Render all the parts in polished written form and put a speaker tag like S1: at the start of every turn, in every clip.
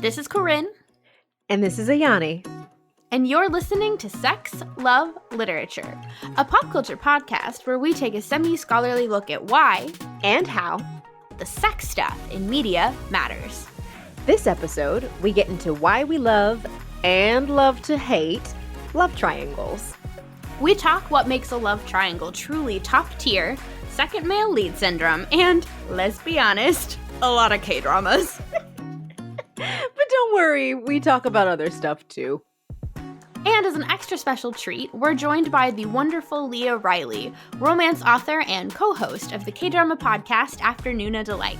S1: This is Corinne.
S2: And this is Ayani.
S1: And you're listening to Sex, Love, Literature, a pop culture podcast where we take a semi-scholarly look at why
S2: and how
S1: the sex stuff in media matters.
S2: This episode, we get into why we love and love to hate love triangles.
S1: We talk what makes a love triangle truly top tier, second male lead syndrome, and, let's be honest, a lot of K-dramas.
S2: But don't worry, we talk about other stuff too.
S1: And as an extra special treat, we're joined by the wonderful Lia Riley, romance author and co-host of the Kdrama podcast Afternoona Delight.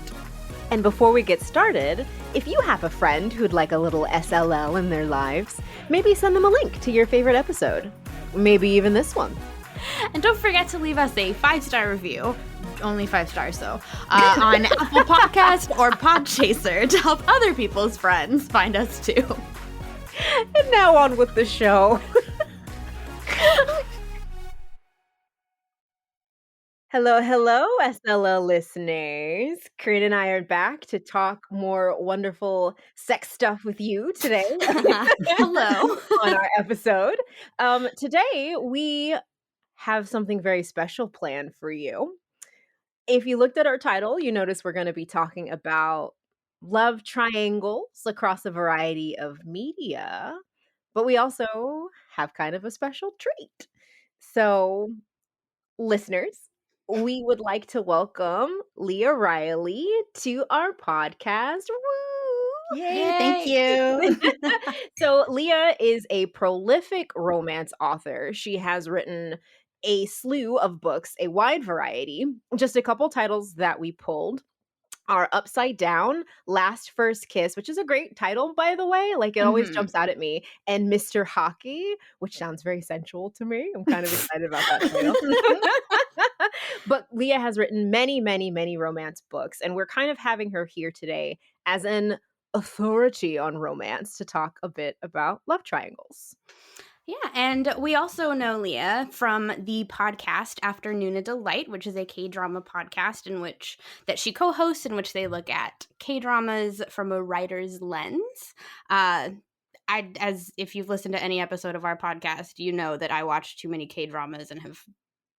S2: And before we get started, if you have a friend who'd like a little SLL in their lives, maybe send them a link to your favorite episode. Maybe even this one.
S1: And don't forget to leave us a 5-star review, only 5 stars though, on Apple Podcast or Podchaser to help other people's friends find us too.
S2: And now on with the show. Hello, SLL listeners. Corinne and I are back to talk more wonderful sex stuff with you today.
S1: Hello.
S2: On our episode. Today, we have something very special planned for you. If you looked at our title, you notice we're going to be talking about love triangles across a variety of media, but we also have kind of a special treat. So, listeners, we would like to welcome Lia Riley to our podcast. Woo!
S3: Yay, thank you.
S2: So, Lia is a prolific romance author. She has written a slew of books, a wide variety. Just a couple titles that we pulled are Upside Down, Last First Kiss, which is a great title, by the way. Like, it always jumps out at me. And Mr. Hockey, which sounds very sensual to me. I'm kind of excited about that title. But Lia has written many, many, many romance books. And we're kind of having her here today as an authority on romance to talk a bit about love triangles.
S1: Yeah, and we also know Lia from the podcast Afternoona Delight, which is a K-drama podcast that she co-hosts, in which they look at K-dramas from a writer's lens. As if you've listened to any episode of our podcast, you know that I watch too many K-dramas and have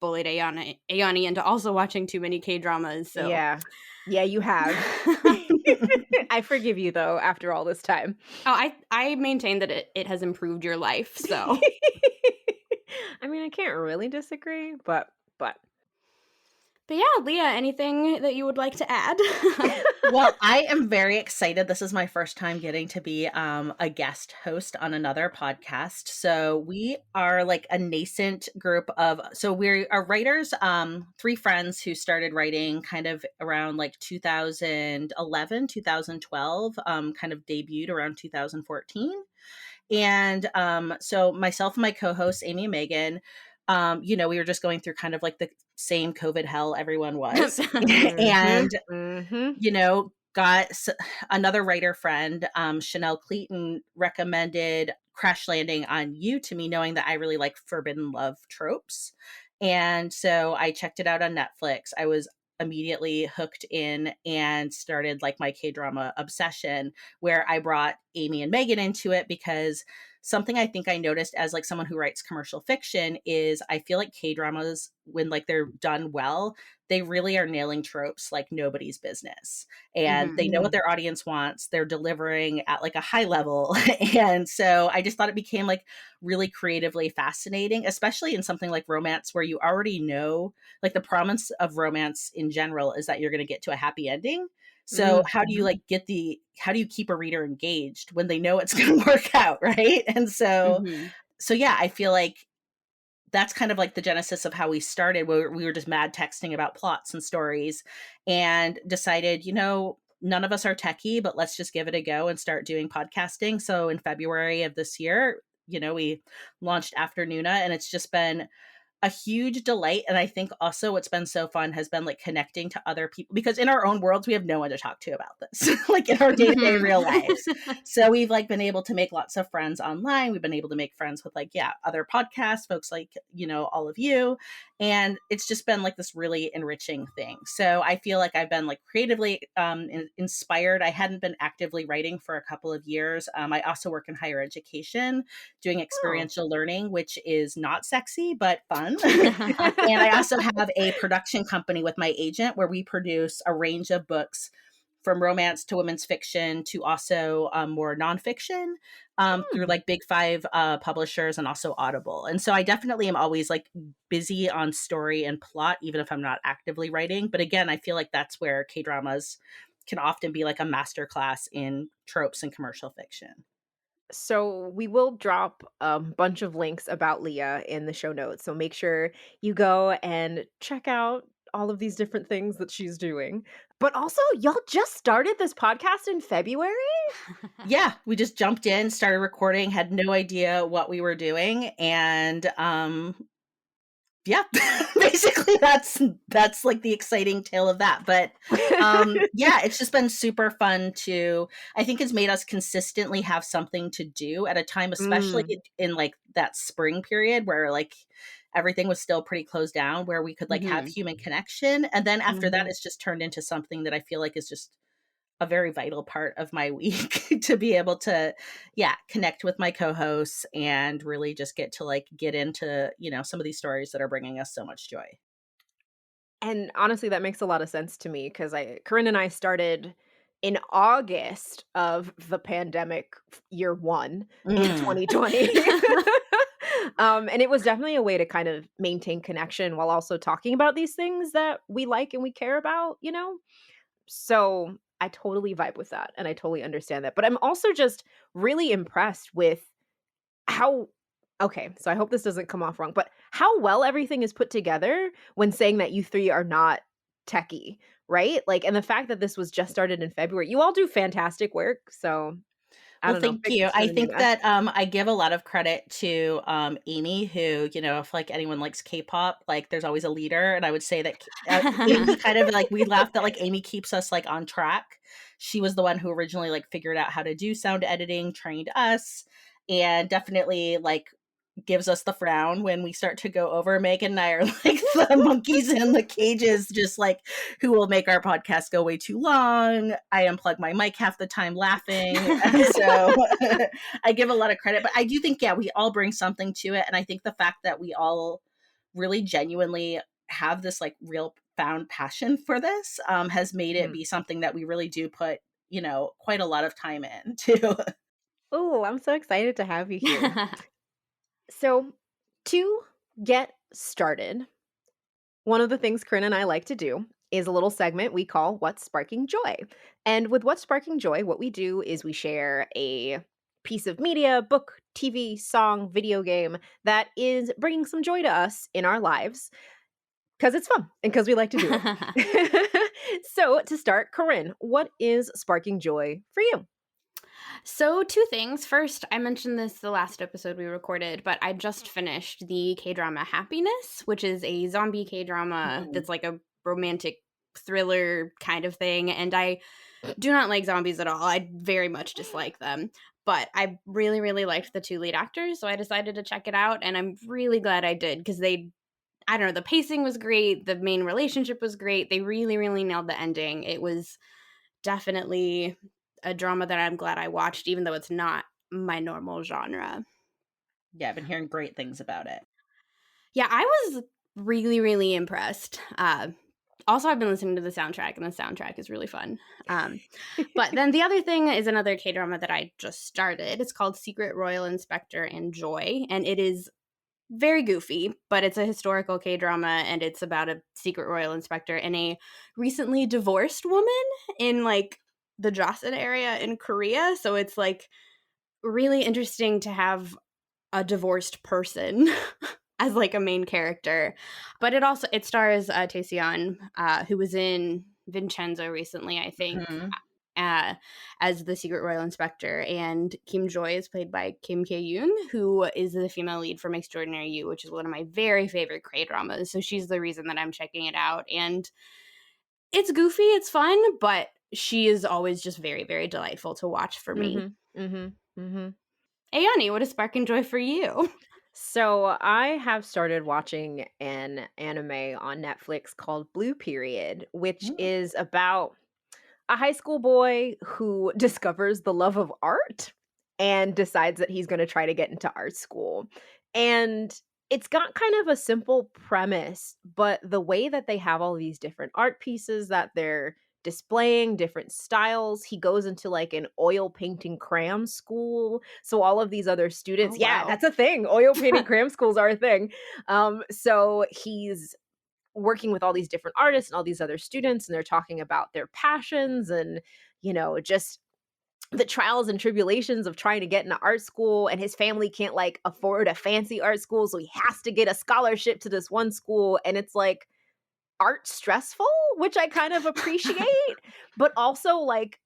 S1: bullied Ayani into also watching too many K-dramas. So
S2: yeah, you have. I forgive you though after all this time.
S1: Oh, I maintain that it has improved your life. So
S2: I mean, I can't really disagree, but
S1: yeah, Lia, anything that you would like to add?
S3: Well, I am very excited. This is my first time getting to be a guest host on another podcast. So we are like a nascent group we are writers, 3 friends who started writing kind of around like 2011, 2012, kind of debuted around 2014. And so myself and my co-hosts, Amy and Megan, we were just going through kind of like the same COVID hell everyone was. And, got another writer friend, Chanel Cleaton, recommended Crash Landing on You to me, knowing that I really like forbidden love tropes. And so I checked it out on Netflix. I was immediately hooked in and started like my K-drama obsession, where I brought Amy and Megan into it because something I think I noticed as like someone who writes commercial fiction is I feel like K-dramas, when like they're done well, they really are nailing tropes like nobody's business. And they know what their audience wants. They're delivering at like a high level. And so I just thought it became like really creatively fascinating, especially in something like romance where you already know, like the promise of romance in general is that you're going to get to a happy ending. So how do you keep a reader engaged when they know it's going to work out, right? And so yeah, I feel like that's kind of like the genesis of how we started, where we were just mad texting about plots and stories and decided, none of us are techie, but let's just give it a go and start doing podcasting. So in February of this year, we launched Afternoona, and it's just been a huge delight. And I think also what's been so fun has been like connecting to other people, because in our own worlds, we have no one to talk to about this, like in our day-to-day real lives. So we've like been able to make lots of friends online. We've been able to make friends with like, other podcasts, folks like, all of you. And it's just been like this really enriching thing. So I feel like I've been like creatively inspired. I hadn't been actively writing for a couple of years. I also work in higher education doing experiential learning, which is not sexy, but fun. And I also have a production company with my agent where we produce a range of books from romance to women's fiction to also more nonfiction through like big five publishers and also Audible. And so I definitely am always like busy on story and plot, even if I'm not actively writing. But again, I feel like that's where K-dramas can often be like a masterclass in tropes and commercial fiction.
S2: So we will drop a bunch of links about Leah in the show notes. So make sure you go and check out all of these different things that she's doing. But also, y'all just started this podcast in February?
S3: Yeah, we just jumped in, started recording, had no idea what we were doing, and yeah, basically that's like the exciting tale of that. But yeah, it's just been super fun to, I think it's made us consistently have something to do at a time, especially in like that spring period where like everything was still pretty closed down, where we could like have human connection. And then after that, it's just turned into something that I feel like is just a very vital part of my week to be able to connect with my co-hosts and really just get to like get into some of these stories that are bringing us so much joy.
S2: And honestly, that makes a lot of sense to me because Corinne and I started in August of the pandemic year one in 2020. And it was definitely a way to kind of maintain connection while also talking about these things that we like and we care about, So I totally vibe with that and I totally understand that. But I'm also just really impressed with how okay, so I hope this doesn't come off wrong, but how well everything is put together when saying that you three are not techie, right? Like, and the fact that this was just started in February, you all do fantastic work. So I
S3: Well,
S2: don't know.
S3: thank
S2: Big
S3: you.
S2: kudos
S3: I
S2: to you
S3: think
S2: guys.
S3: that I give a lot of credit to Amy, who, if like anyone likes K-pop, like there's always a leader. And I would say that Amy kind of like, we laugh that like Amy keeps us like on track. She was the one who originally like figured out how to do sound editing, trained us, and definitely like gives us the frown when we start to go over. Megan and I are like the monkeys in the cages, just like who will make our podcast go way too long. I unplug my mic half the time laughing. And so I give a lot of credit, but I do think, we all bring something to it. And I think the fact that we all really genuinely have this like real found passion for this has made it be something that we really do put, quite a lot of time in too.
S2: Oh, I'm so excited to have you here. So, to get started, one of the things Corinne and I like to do is a little segment we call What's Sparking Joy. And with What's Sparking Joy, what we do is we share a piece of media, book, TV, song, video game that is bringing some joy to us in our lives because it's fun and because we like to do it. So, to start, Corinne, what is sparking joy for you?
S1: So, two things. First, I mentioned this the last episode we recorded, but I just finished the K-drama Happiness, which is a zombie K-drama that's like a romantic thriller kind of thing. And I do not like zombies at all. I very much dislike them. But I really, really liked the two lead actors, so I decided to check it out. And I'm really glad I did because I don't know, the pacing was great. The main relationship was great. They really, really nailed the ending. It was definitely a drama that I'm glad I watched, even though it's not my normal genre.
S3: Yeah, I've been hearing great things about it.
S1: Yeah, I was really, really impressed. Also, I've been listening to the soundtrack, and the soundtrack is really fun. But then the other thing is another K-drama that I just started. It's called Secret Royal Inspector and Joy, and it is very goofy, but it's a historical K-drama, and it's about a secret royal inspector and a recently divorced woman in like the Joseon area in Korea. So it's like really interesting to have a divorced person as like a main character. But it stars Taeseon, who was in Vincenzo recently, I think. as the secret royal inspector, and Kim Joy is played by Kim Kye-yoon, who is the female lead from Extraordinary You, which is one of my very favorite K-dramas. So she's the reason that I'm checking it out, and it's goofy, it's fun, but she is always just very, very delightful to watch for me. Ayani, what is sparking joy for you?
S2: So I have started watching an anime on Netflix called Blue Period, which is about a high school boy who discovers the love of art and decides that he's going to try to get into art school. And it's got kind of a simple premise, but the way that they have all these different art pieces that they're displaying, different styles, he goes into like an oil painting cram school. So all of these other students,
S1: Oh,
S2: yeah,
S1: wow.
S2: that's a thing. Oil painting cram schools are a thing. So he's working with all these different artists and all these other students, and they're talking about their passions and, just the trials and tribulations of trying to get into art school. And his family can't like afford a fancy art school, so he has to get a scholarship to this one school. And it's like art stressful, which I kind of appreciate, but also like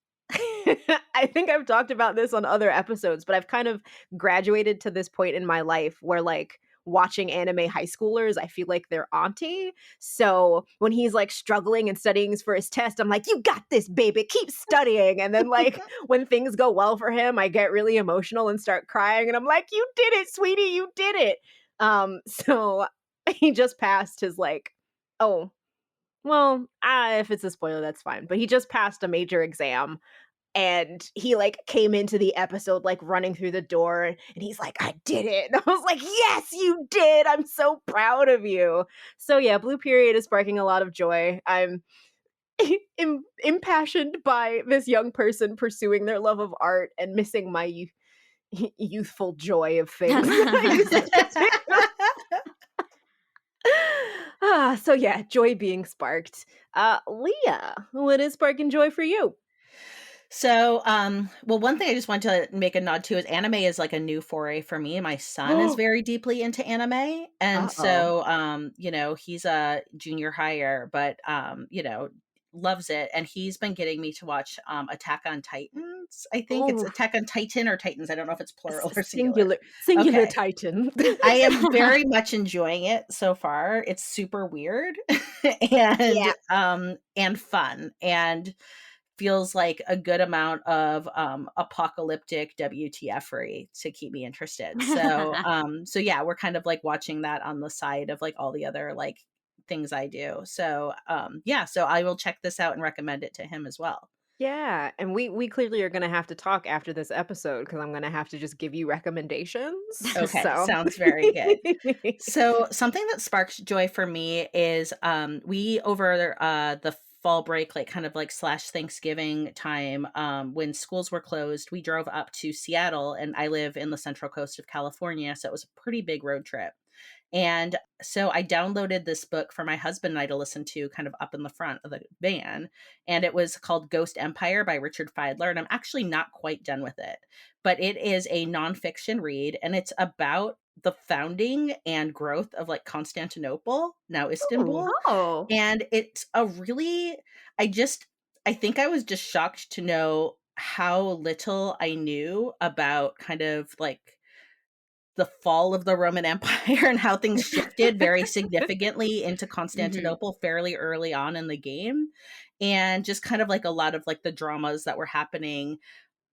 S2: I think I've talked about this on other episodes, but I've kind of graduated to this point in my life where like watching anime high schoolers, I feel like they're auntie. So when he's like struggling and studying for his test, I'm like, you got this, baby, keep studying. And then like when things go well for him, I get really emotional and start crying. And I'm like, you did it, sweetie, you did it. So he just passed his like, oh, well, if it's a spoiler, that's fine. But he just passed a major exam, and he like came into the episode like running through the door, and he's like, I did it. And I was like, yes, you did. I'm so proud of you. So yeah, Blue Period is sparking a lot of joy. I'm impassioned by this young person pursuing their love of art and missing my youthful joy of things. So yeah, joy being sparked. Leah, what is sparking joy for you?
S3: So, well, one thing I just want to make a nod to is anime is like a new foray for me. My son is very deeply into anime. And so, he's a junior higher, but, loves it. And he's been getting me to watch Attack on Titans. I think it's Attack on Titan or Titans. I don't know if it's plural or singular.
S2: Singular
S3: Okay.
S2: Titan.
S3: I am very much enjoying it so far. It's super weird and fun, and feels like a good amount of apocalyptic WTF-ery to keep me interested. So yeah, we're kind of like watching that on the side of like all the other like things I do. So so I will check this out and recommend it to him as well.
S2: Yeah, and we clearly are going to have to talk after this episode because I'm going to have to just give you recommendations.
S3: Okay,
S2: So.
S3: sounds very good. So something that sparks joy for me is we over the fall break, like kind of like / Thanksgiving time, when schools were closed, we drove up to Seattle, and I live in the Central Coast of California, so it was a pretty big road trip. And so I downloaded this book for my husband and I to listen to kind of up in the front of the van. And it was called Ghost Empire by Richard Feidler. And I'm actually not quite done with it, but it is a nonfiction read. And it's about the founding and growth of like Constantinople, now Istanbul.
S1: Oh.
S3: And it's a really, I think I was just shocked to know how little I knew about kind of like the fall of the Roman Empire and how things shifted very significantly into Constantinople fairly early on in the game. And just kind of like a lot of like the dramas that were happening,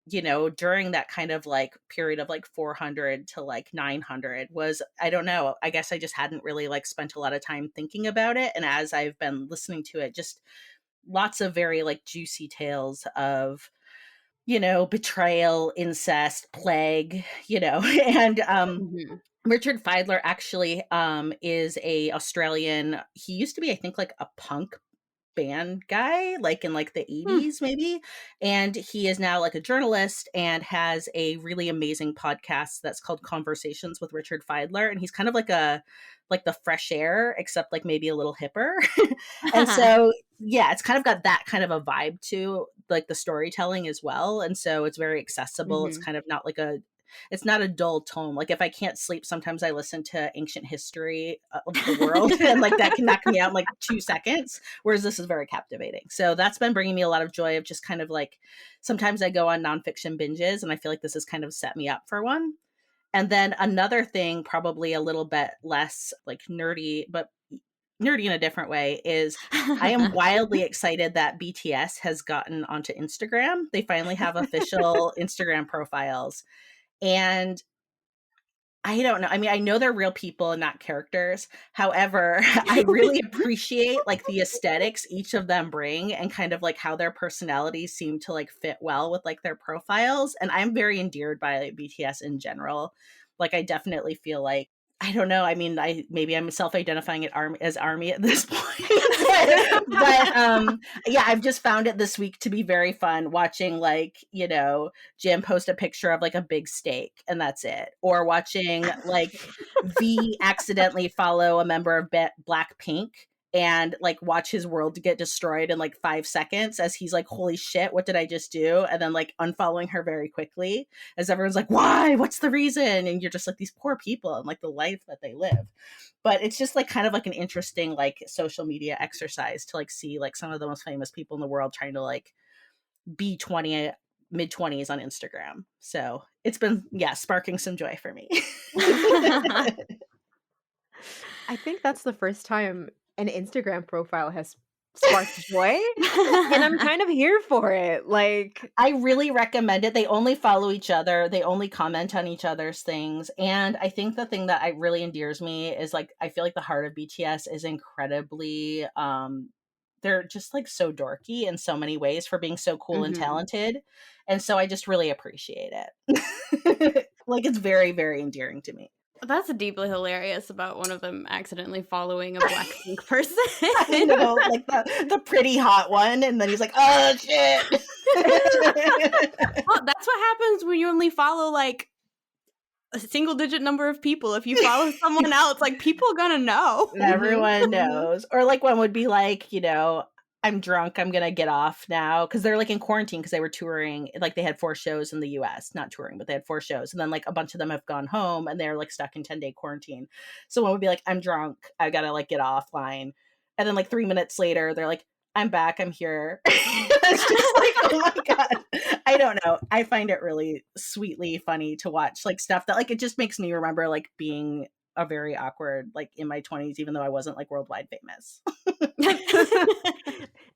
S3: during that kind of like period of like 400 to like 900 was, I don't know, I guess I just hadn't really like spent a lot of time thinking about it. And as I've been listening to it, just lots of very like juicy tales of, betrayal, incest, plague, and Richard Feidler actually is a Australian. He used to be, I think, like a punk band guy, like in like the 80s maybe, and he is now like a journalist and has a really amazing podcast that's called Conversations with Richard Feidler, and he's kind of like the Fresh Air, except like maybe a little hipper. And so yeah, it's kind of got that kind of a vibe to like the storytelling as well, and so it's very accessible. It's kind of not like it's not a dull tone. Like if I can't sleep, sometimes I listen to ancient history of the world and like that can knock me out in like 2 seconds, whereas this is very captivating. So that's been bringing me a lot of joy of just kind of like, sometimes I go on nonfiction binges and I feel like this has kind of set me up for one. And then another thing, probably a little bit less like nerdy, but nerdy in a different way, is I am wildly excited that BTS has gotten onto Instagram. They finally have official Instagram profiles. And I don't know. I mean, I know they're real people and not characters. However, I really appreciate like the aesthetics each of them bring and kind of like how their personalities seem to like fit well with like their profiles. And I'm very endeared by BTS in general. Like I definitely feel like, I don't know. I mean, maybe I'm self-identifying as Army at this point, but yeah, I've just found it this week to be very fun watching like, you know, Jim post a picture of like a big steak and that's it, or watching like V accidentally follow a member of Blackpink and like watch his world get destroyed in like 5 seconds as he's like, holy shit, what did I just do? And then like unfollowing her very quickly as everyone's like, why? What's the reason? And you're just like, these poor people and like the life that they live. But it's just like kind of like an interesting like social media exercise to like see like some of the most famous people in the world trying to like be mid-20s on Instagram. So it's been, yeah, sparking some joy for me.
S2: I think that's the first time an Instagram profile has sparked joy, and I'm kind of here for it. Like,
S3: I really recommend it. They only follow each other. They only comment on each other's things. And I think the thing that really endears me is like, I feel like the heart of BTS is incredibly, they're just like so dorky in so many ways for being so cool and talented. And so I just really appreciate it. Like it's very, very endearing to me.
S1: That's deeply hilarious about one of them accidentally following a Blackpink person.
S3: I know, like the pretty hot one, and then he's like, oh shit.
S1: Well, that's what happens when you only follow like a single digit number of people. If you follow someone else, like people are gonna know.
S3: Everyone knows. Or like one would be like, you know, I'm drunk, I'm gonna get off now, because they're like in quarantine because they were touring. Like they had 4 shows in the US, not touring, but they had 4 shows, and then like a bunch of them have gone home and they're like stuck in 10-day quarantine. So one would be like, I'm drunk, I gotta like get offline, and then like 3 minutes later they're like, I'm back, I'm here. It's just like, oh my god, I don't know, I find it really sweetly funny to watch like stuff that like, it just makes me remember like being a very awkward like in my 20s, even though I wasn't like worldwide famous.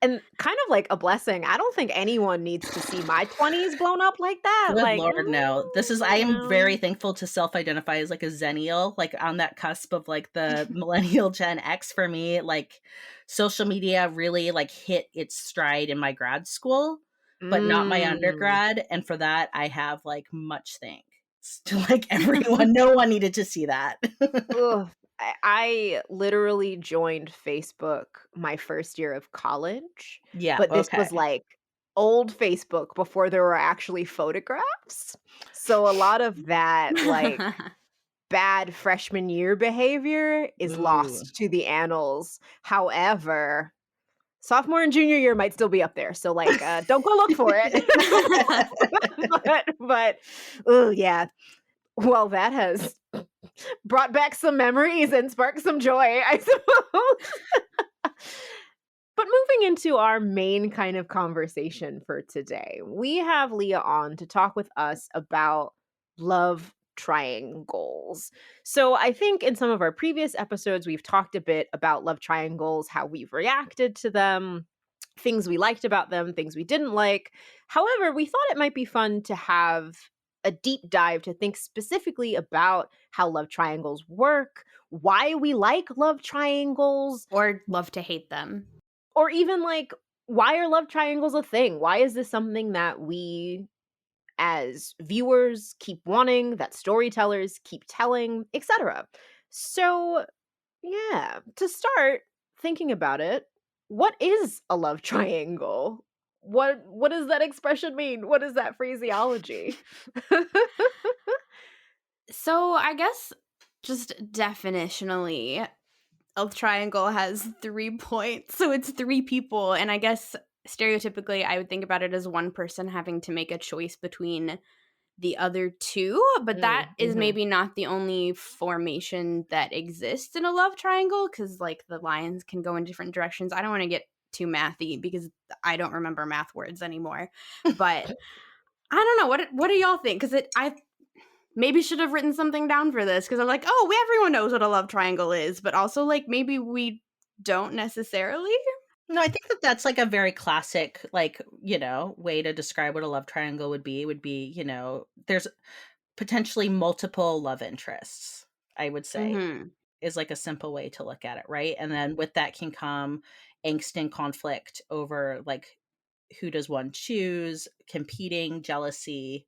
S2: and kind of like a blessing. I don't think anyone needs to see my 20s blown up like that.
S3: Good
S2: Like,
S3: Lord, no. This is, I am very thankful to self-identify as like a Zennial, like on that cusp of like the millennial Gen X for me. Like social media really like hit its stride in my grad school, but not my undergrad. And for that, I have like much thanks to like everyone. No one needed to see that.
S2: Ugh. I literally joined Facebook my first year of college,
S3: Yeah,
S2: but this
S3: okay.
S2: was like old Facebook before there were actually photographs. So a lot of that like bad freshman year behavior is
S3: Ooh.
S2: lost to the annals. However, sophomore and junior year might still be up there. So like don't go look for it. but oh yeah. Well, that has brought back some memories and sparked some joy, I suppose. But moving into our main kind of conversation for today, we have Lia on to talk with us about love triangles. So I think in some of our previous episodes, we've talked a bit about love triangles, how we've reacted to them, things we liked about them, things we didn't like. However, we thought it might be fun to have a deep dive to think specifically about how love triangles work, why we like love triangles,
S1: or love to hate them,
S2: or even like, why are love triangles a thing? Why is this something that we as viewers keep wanting, that storytellers keep telling, etc.? So yeah, to start thinking about it, what is a love triangle? What does that expression mean? What is that phraseology?
S1: So I guess just definitionally, a triangle has 3 points, so it's 3 people, and I guess stereotypically I would think about it as one person having to make a choice between the other two, but that is
S2: Mm-hmm.
S1: maybe not the only formation that exists in a love triangle, because like the lines can go in different directions. I don't want to get too mathy because I don't remember math words anymore, but I don't know. What do y'all think? Because I maybe should have written something down for this, because I'm like, oh, everyone knows what a love triangle is, but also like maybe we don't necessarily.
S3: No, I think that that's like a very classic, like, way to describe what a love triangle would be, there's potentially multiple love interests, I would say,
S1: Mm-hmm.
S3: is like a simple way to look at it, right? And then with that can come angst and conflict over like who does one choose, competing, jealousy.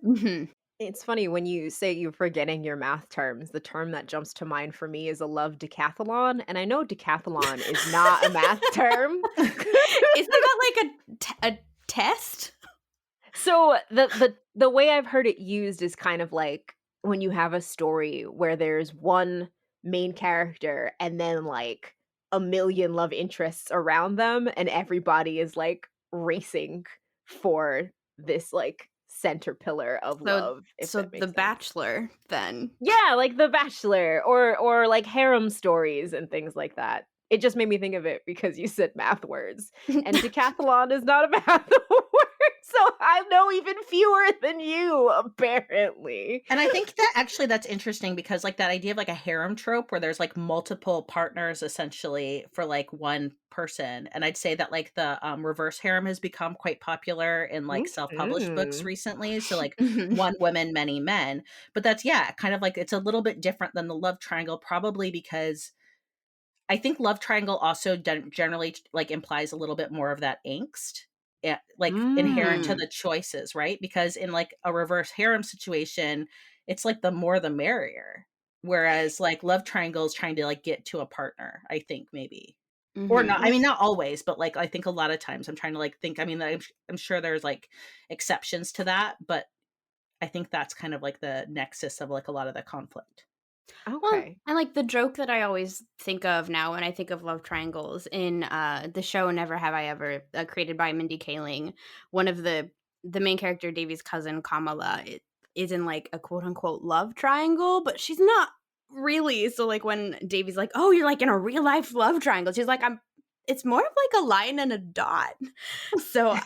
S1: Mm-hmm.
S2: It's funny when you say you're forgetting your math terms. The term that jumps to mind for me is a love decathlon, and I know decathlon is not a math term.
S1: Isn't that like a test?
S2: So the way I've heard it used is kind of like when you have a story where there's one main character and then like a million love interests around them and everybody is like racing for this like center pillar of
S1: So
S2: love, if
S1: so
S2: that
S1: The
S2: makes sense.
S1: Bachelor then.
S2: Yeah, like The Bachelor or like harem stories and things like that. It just made me think of it because you said math words. And decathlon is not a math word, so I know even fewer than you, apparently.
S3: And I think that actually that's interesting because like that idea of like a harem trope where there's like multiple partners essentially for like one person. And I'd say that like the reverse harem has become quite popular in like self-published books
S2: Mhm.
S3: recently. So like
S1: Mhm.
S3: one woman, many men. But that's kind of like it's a little bit different than the love triangle, probably because I think love triangle also generally like implies a little bit more of that angst, like inherent to
S1: Mm.
S3: the choices, right? Because in like a reverse harem situation, it's like the more the merrier. Whereas like love triangle is trying to like get to a partner, I think maybe. Or not. I
S1: Mhm.
S3: mean, not always, but like I think a lot of times I'm trying to like think. I mean, I'm sure there's like exceptions to that, but I think that's kind of like the nexus of like a lot of the conflict.
S1: Well,
S2: Okay.
S1: and like the joke that I always think of now when I think of love triangles in the show Never Have I Ever, created by Mindy Kaling, one of the main character, Davy's cousin Kamala, is in like a quote unquote love triangle, but she's not really. So like when Davy's like, "Oh, you're like in a real life love triangle," she's like, "I'm." It's more of like a line and a dot. So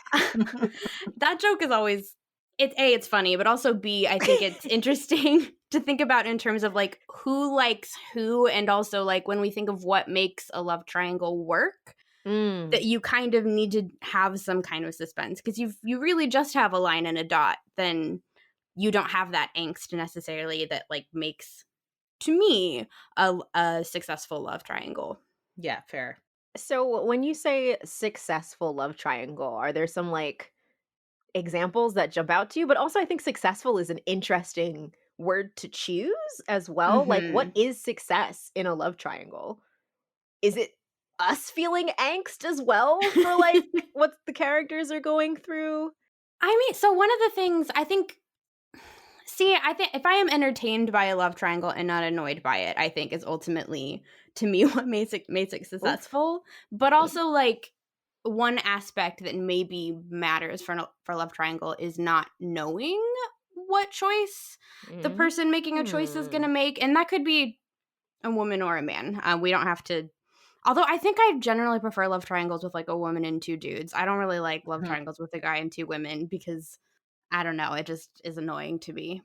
S1: that joke is always, it's funny, but also B, I think it's interesting to think about in terms of like who likes who, and also like when we think of what makes a love triangle work, that
S2: Mm.
S1: you kind of need to have some kind of suspense, because you really just have a line and a dot, then you don't have that angst necessarily that like makes, to me, a successful love triangle.
S3: Yeah, fair.
S2: So when you say successful love triangle, are there some like examples that jump out to you? But also I think successful is an interesting word to choose as well. Like what
S1: Mhm.
S2: is success in a love triangle? Is it us feeling angst as well for like what the characters are going through?
S1: I mean, so one of the things I think, see, I think if I am entertained by a love triangle and not annoyed by it, I think is ultimately, to me, what makes it
S2: Oof.
S1: successful. But also, like, one aspect that maybe matters for a love triangle is not knowing what choice the person making a choice is going
S2: Mm.
S1: to make, and that could be a woman or a man. We don't have to. Although I think I generally prefer love triangles with like a woman and two dudes. I don't really like love
S3: Mhm.
S1: triangles with a guy and two women because I don't know, it just is annoying to me.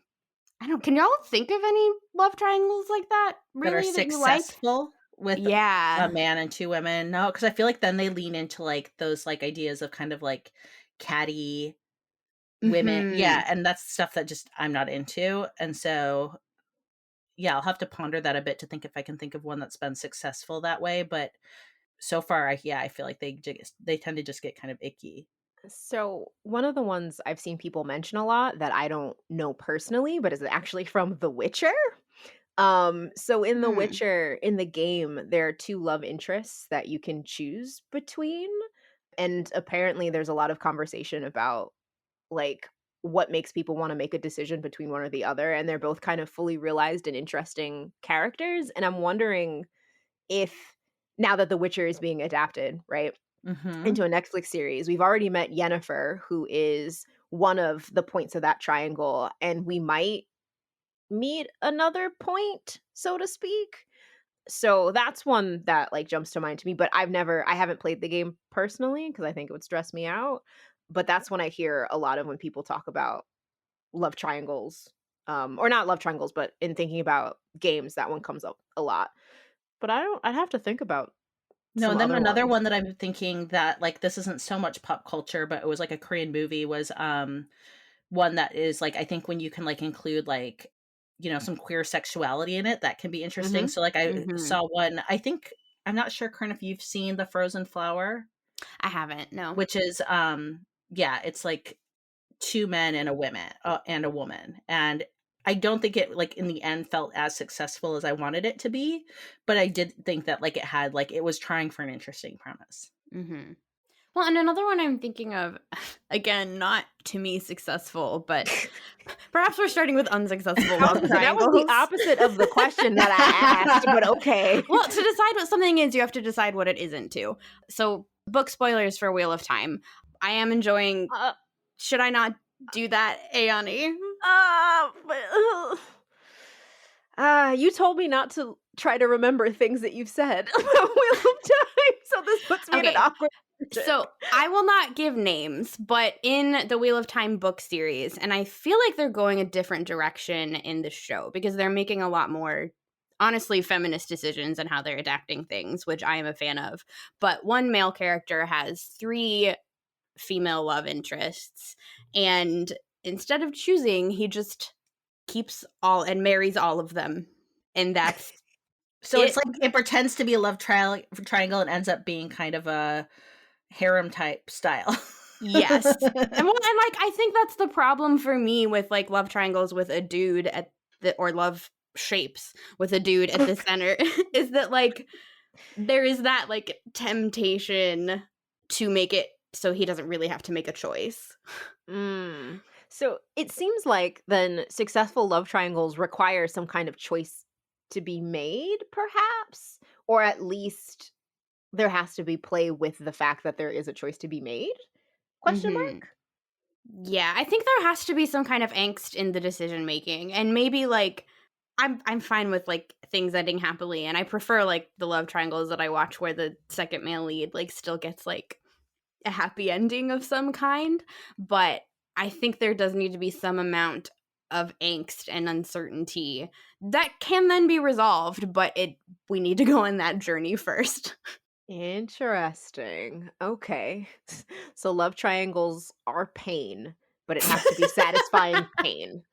S1: I don't, can y'all think of any love triangles like that,
S3: That are
S1: really, that you like?
S3: successful with a
S1: Yeah.
S3: man and 2 women. No, because I feel like then they lean into, like, those, like, ideas of kind of, like, catty women. Yeah,
S1: Mhm.
S3: and that's stuff that just I'm not into, and so, yeah, I'll have to ponder that a bit to think if I can think of one that's been successful that way, but so far, I feel like they tend to just get kind of icky.
S2: So, one of the ones I've seen people mention a lot that I don't know personally, but is actually from The Witcher. So in The
S1: Mm.
S2: Witcher, in the game, there are two love interests that you can choose between. And apparently there's a lot of conversation about like what makes people want to make a decision between one or the other. And they're both kind of fully realized and interesting characters. And I'm wondering if now that The Witcher is being adapted, right,
S3: Mhm.
S2: into a Netflix series, we've already met Yennefer, who is one of the points of that triangle, and we might meet another point, so to speak. So that's one that like jumps to mind to me, but I haven't played the game personally because I think it would stress me out. But that's when I hear a lot of when people talk about love triangles, or not love triangles, but in thinking about games, that one comes up a lot. But I'd have to think about
S3: No,
S2: some
S3: and then
S2: other
S3: another
S2: ones.
S3: one that I'm thinking that like this isn't so much pop culture, but it was like a Korean movie was one that is like I think when you can like include like some queer sexuality in it, that can be interesting.
S2: Mhm.
S3: So like I
S1: Mhm.
S3: saw one, I think I'm not sure, Kern, if you've seen The Frozen Flower,
S1: I haven't. No.
S3: which is yeah, it's like two men and a woman. And I don't think it like in the end felt as successful as I wanted it to be, but I did think that like it had like it was trying for an interesting premise.
S1: Mhm. Well, and another one I'm thinking of, again, not to me successful, but perhaps we're starting with unsuccessful
S2: I was
S1: love
S2: gonna say that was the
S1: triangles.
S2: opposite of the question that I asked, but okay.
S1: Well, to decide what something is, you have to decide what it isn't too. So, book spoilers for Wheel of Time. I am enjoying.
S2: Uh,
S1: Should I not do that, Ayani?
S2: but, you told me not to try to remember things that you've said about Wheel of Time, so this puts me in an
S1: Okay,
S2: awkward position.
S1: so I will not give names, but in the Wheel of Time book series, and I feel like they're going a different direction in the show because they're making a lot more, honestly, feminist decisions and how they're adapting things, which I am a fan of. But one male character has 3 female love interests, and instead of choosing, he just keeps all and marries all of them. And that's
S3: So it's
S1: it.
S3: like it pretends to be a triangle and ends up being kind of a harem type style.
S1: Yes. And well, and like I think that's the problem for me with like love triangles with a dude at the or love shapes with a dude at the center is that like there is that like temptation to make it so he doesn't really have to make a choice.
S2: Mm. So it seems like then successful love triangles require some kind of choice to be made, perhaps, or at least there has to be play with the fact that there is a choice to be made? Question
S1: Mhm.
S2: mark?
S1: Yeah, I think there has to be some kind of angst in the decision making and maybe like I'm fine with like things ending happily and I prefer like the love triangles that I watch where the second male lead like still gets like a happy ending of some kind, but I think there does need to be some amount of angst and uncertainty that can then be resolved, but we need to go on that journey first.
S2: Interesting. Okay. So love triangles are pain, but it has to be satisfying pain.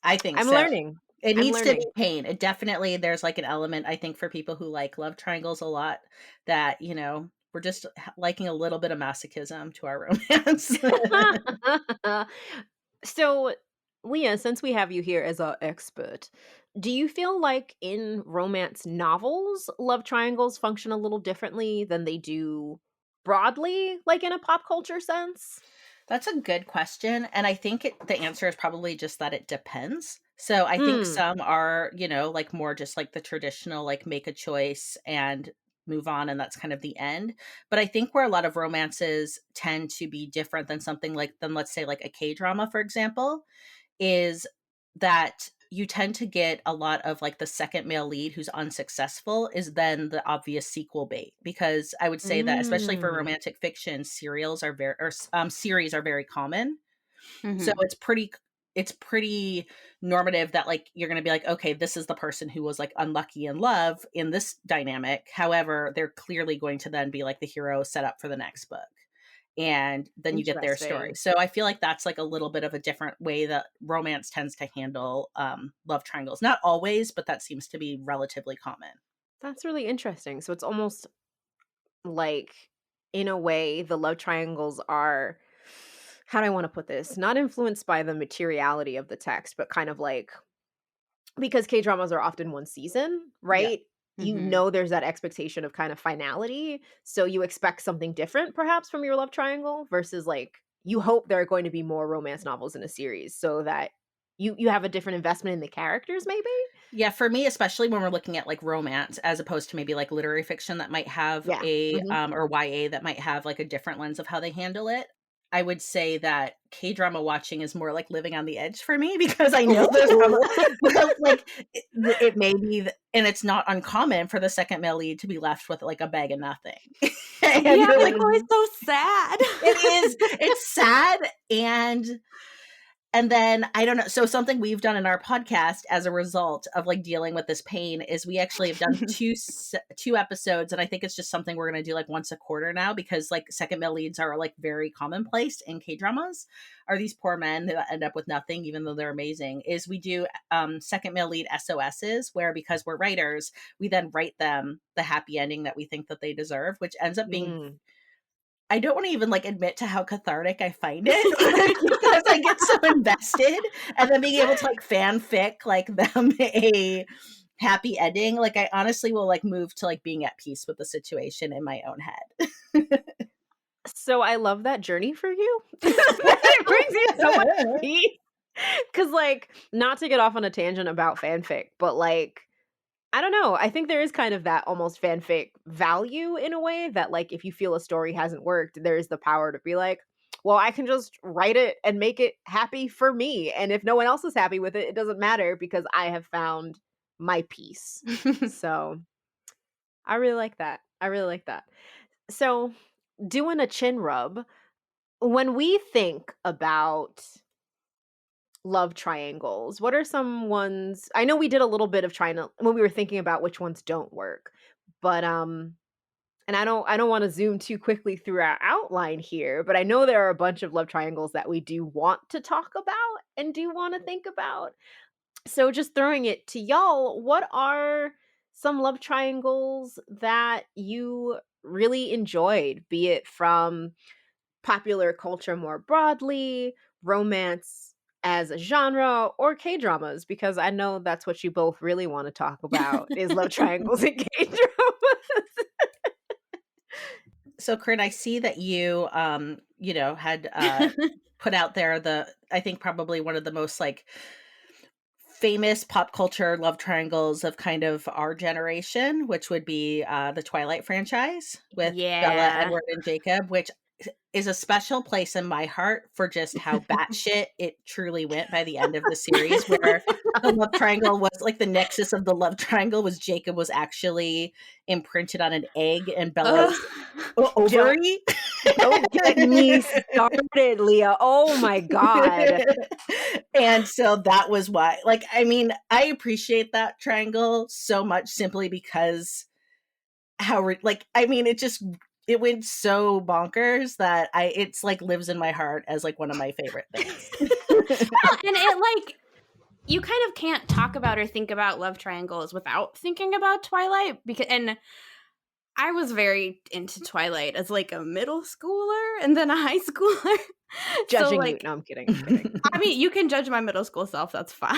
S3: I think
S2: I'm
S3: so.
S2: learning.
S3: It
S2: I'm
S3: needs to be
S2: learning.
S3: pain. It definitely there's like an element I think for people who like love triangles a lot that, we're just liking a little bit of masochism to our romance.
S2: So, Leah, since we have you here as our expert, do you feel like in romance novels, love triangles function a little differently than they do broadly, like in a pop culture sense?
S3: That's a good question, and I think the answer is probably just that it depends. So I think
S2: Mm.
S3: some are, like more just like the traditional, like make a choice and move on, and that's kind of the end. But I think where a lot of romances tend to be different than something like than let's say like a K drama, for example, is that you tend to get a lot of like the second male lead who's unsuccessful is then the obvious sequel bait, because I would say that especially for
S2: Mm.
S3: romantic fiction, serials are very or series are very common. So
S1: Mhm.
S3: it's pretty normative that like you're going to be like, okay, this is the person who was like unlucky in love in this dynamic, however they're clearly going to then be like the hero set up for the next book, and then you get their story.
S2: Interesting.
S3: So I feel like that's like a little bit of a different way that romance tends to handle love triangles. Not always, but that seems to be relatively common.
S2: That's really interesting. So it's almost like, in a way, the love triangles are, how do I want to put this? Not influenced by the materiality of the text, but kind of like, because K-dramas are often one season,
S3: Yeah.
S2: right? You
S1: Mhm.
S2: know there's that expectation of kind of finality, so you expect something different perhaps from your love triangle versus like you hope there are going to be more romance novels in a series so that you have a different investment in the characters maybe?
S3: Yeah, for me, especially when we're looking at like romance as opposed to maybe like literary fiction that might have
S2: Yeah.
S3: a
S2: Mhm.
S3: or YA that might have like a different lens of how they handle it. I would say that K-drama watching is more like living on the edge for me because I know there's like it may be, and it's not uncommon for the second male lead to be left with like a bag of nothing. And
S1: yeah,
S3: you're
S1: it's always so sad.
S3: it is. It's sad, and then I don't know. So something we've done in our podcast as a result of like dealing with this pain is we actually have done two episodes, and I think it's just something we're going to do like once a quarter now because like second male leads are like very commonplace in K-dramas. Are these poor men that end up with nothing even though they're amazing? Is we do second male lead SOSs where because we're writers, we then write them the happy ending that we think that they deserve, which ends up being I don't want to even like admit to how cathartic I find it because I get so invested, and then being able to like fanfic like them a happy ending, like I honestly will like move to like being at peace with the situation in my own head.
S2: So I love that journey for you. It brings me so much peace. Because like, not to get off on a tangent about fanfic, but like, I don't know. I think there is kind of that almost fanfic value in a way that like if you feel a story hasn't worked, there's the power to be like, well, I can just write it and make it happy for me. And if no one else is happy with it, it doesn't matter because I have found my peace. So I really like that. I really like that. So doing a chin rub, when we think about love triangles, what are some ones? I know we did a little bit of trying to when we were thinking about which ones don't work, but and I don't want to zoom too quickly through our outline here, but I know there are a bunch of love triangles that we do want to talk about and do want to think about. So just throwing it to y'all, what are some love triangles that you really enjoyed, be it from popular culture more broadly, romance as a genre, or K-dramas, because I know that's what you both really want to talk about is love triangles and K-dramas.
S3: So Corinne, I see that you had put out there I think probably one of the most like famous pop culture love triangles of kind of our generation, which would be the Twilight franchise with Bella, Edward, and Jacob, which is a special place in my heart for just how batshit it truly went by the end of the series, where the love triangle was like the nexus of the love triangle was Jacob was actually imprinted on an egg and Bella's ovary.
S2: Don't get me started, Leah. Oh my God.
S3: And so that was why, like, I mean, I appreciate that triangle so much simply because it went so bonkers that it's like lives in my heart as like one of my favorite things.
S1: Well, and it like you kind of can't talk about or think about love triangles without thinking about Twilight and I was very into Twilight as like a middle schooler and then a high schooler.
S2: Judging
S1: so,
S2: you. No, I'm kidding. I'm kidding.
S1: I mean, you can judge my middle school self. That's fine.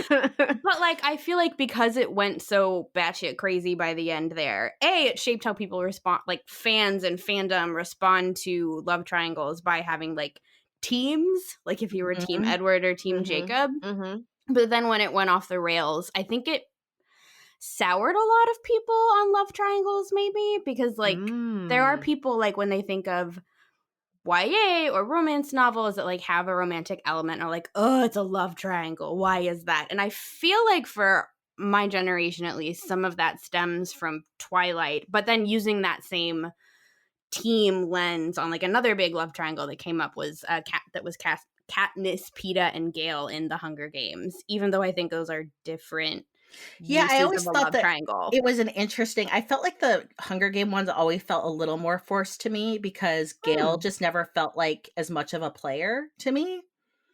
S1: But like, I feel like because it went so batshit crazy by the end there, it shaped how people respond, like fans and fandom respond to love triangles by having like teams, like if you were Team Edward or Team Jacob. But then when it went off the rails, I think it soured a lot of people on love triangles maybe because like there are people like when they think of YA or romance novels that like have a romantic element are like, oh, it's a love triangle, why is that? And I feel like for my generation at least some of that stems from Twilight, but then using that same team lens on like another big love triangle that came up was Katniss, Peeta, and Gale in the Hunger Games, even though I think those are different.
S3: Yeah, I always thought that
S1: triangle.
S3: It was an interesting. I felt like the Hunger Game ones always felt a little more forced to me because Gale just never felt like as much of a player to me.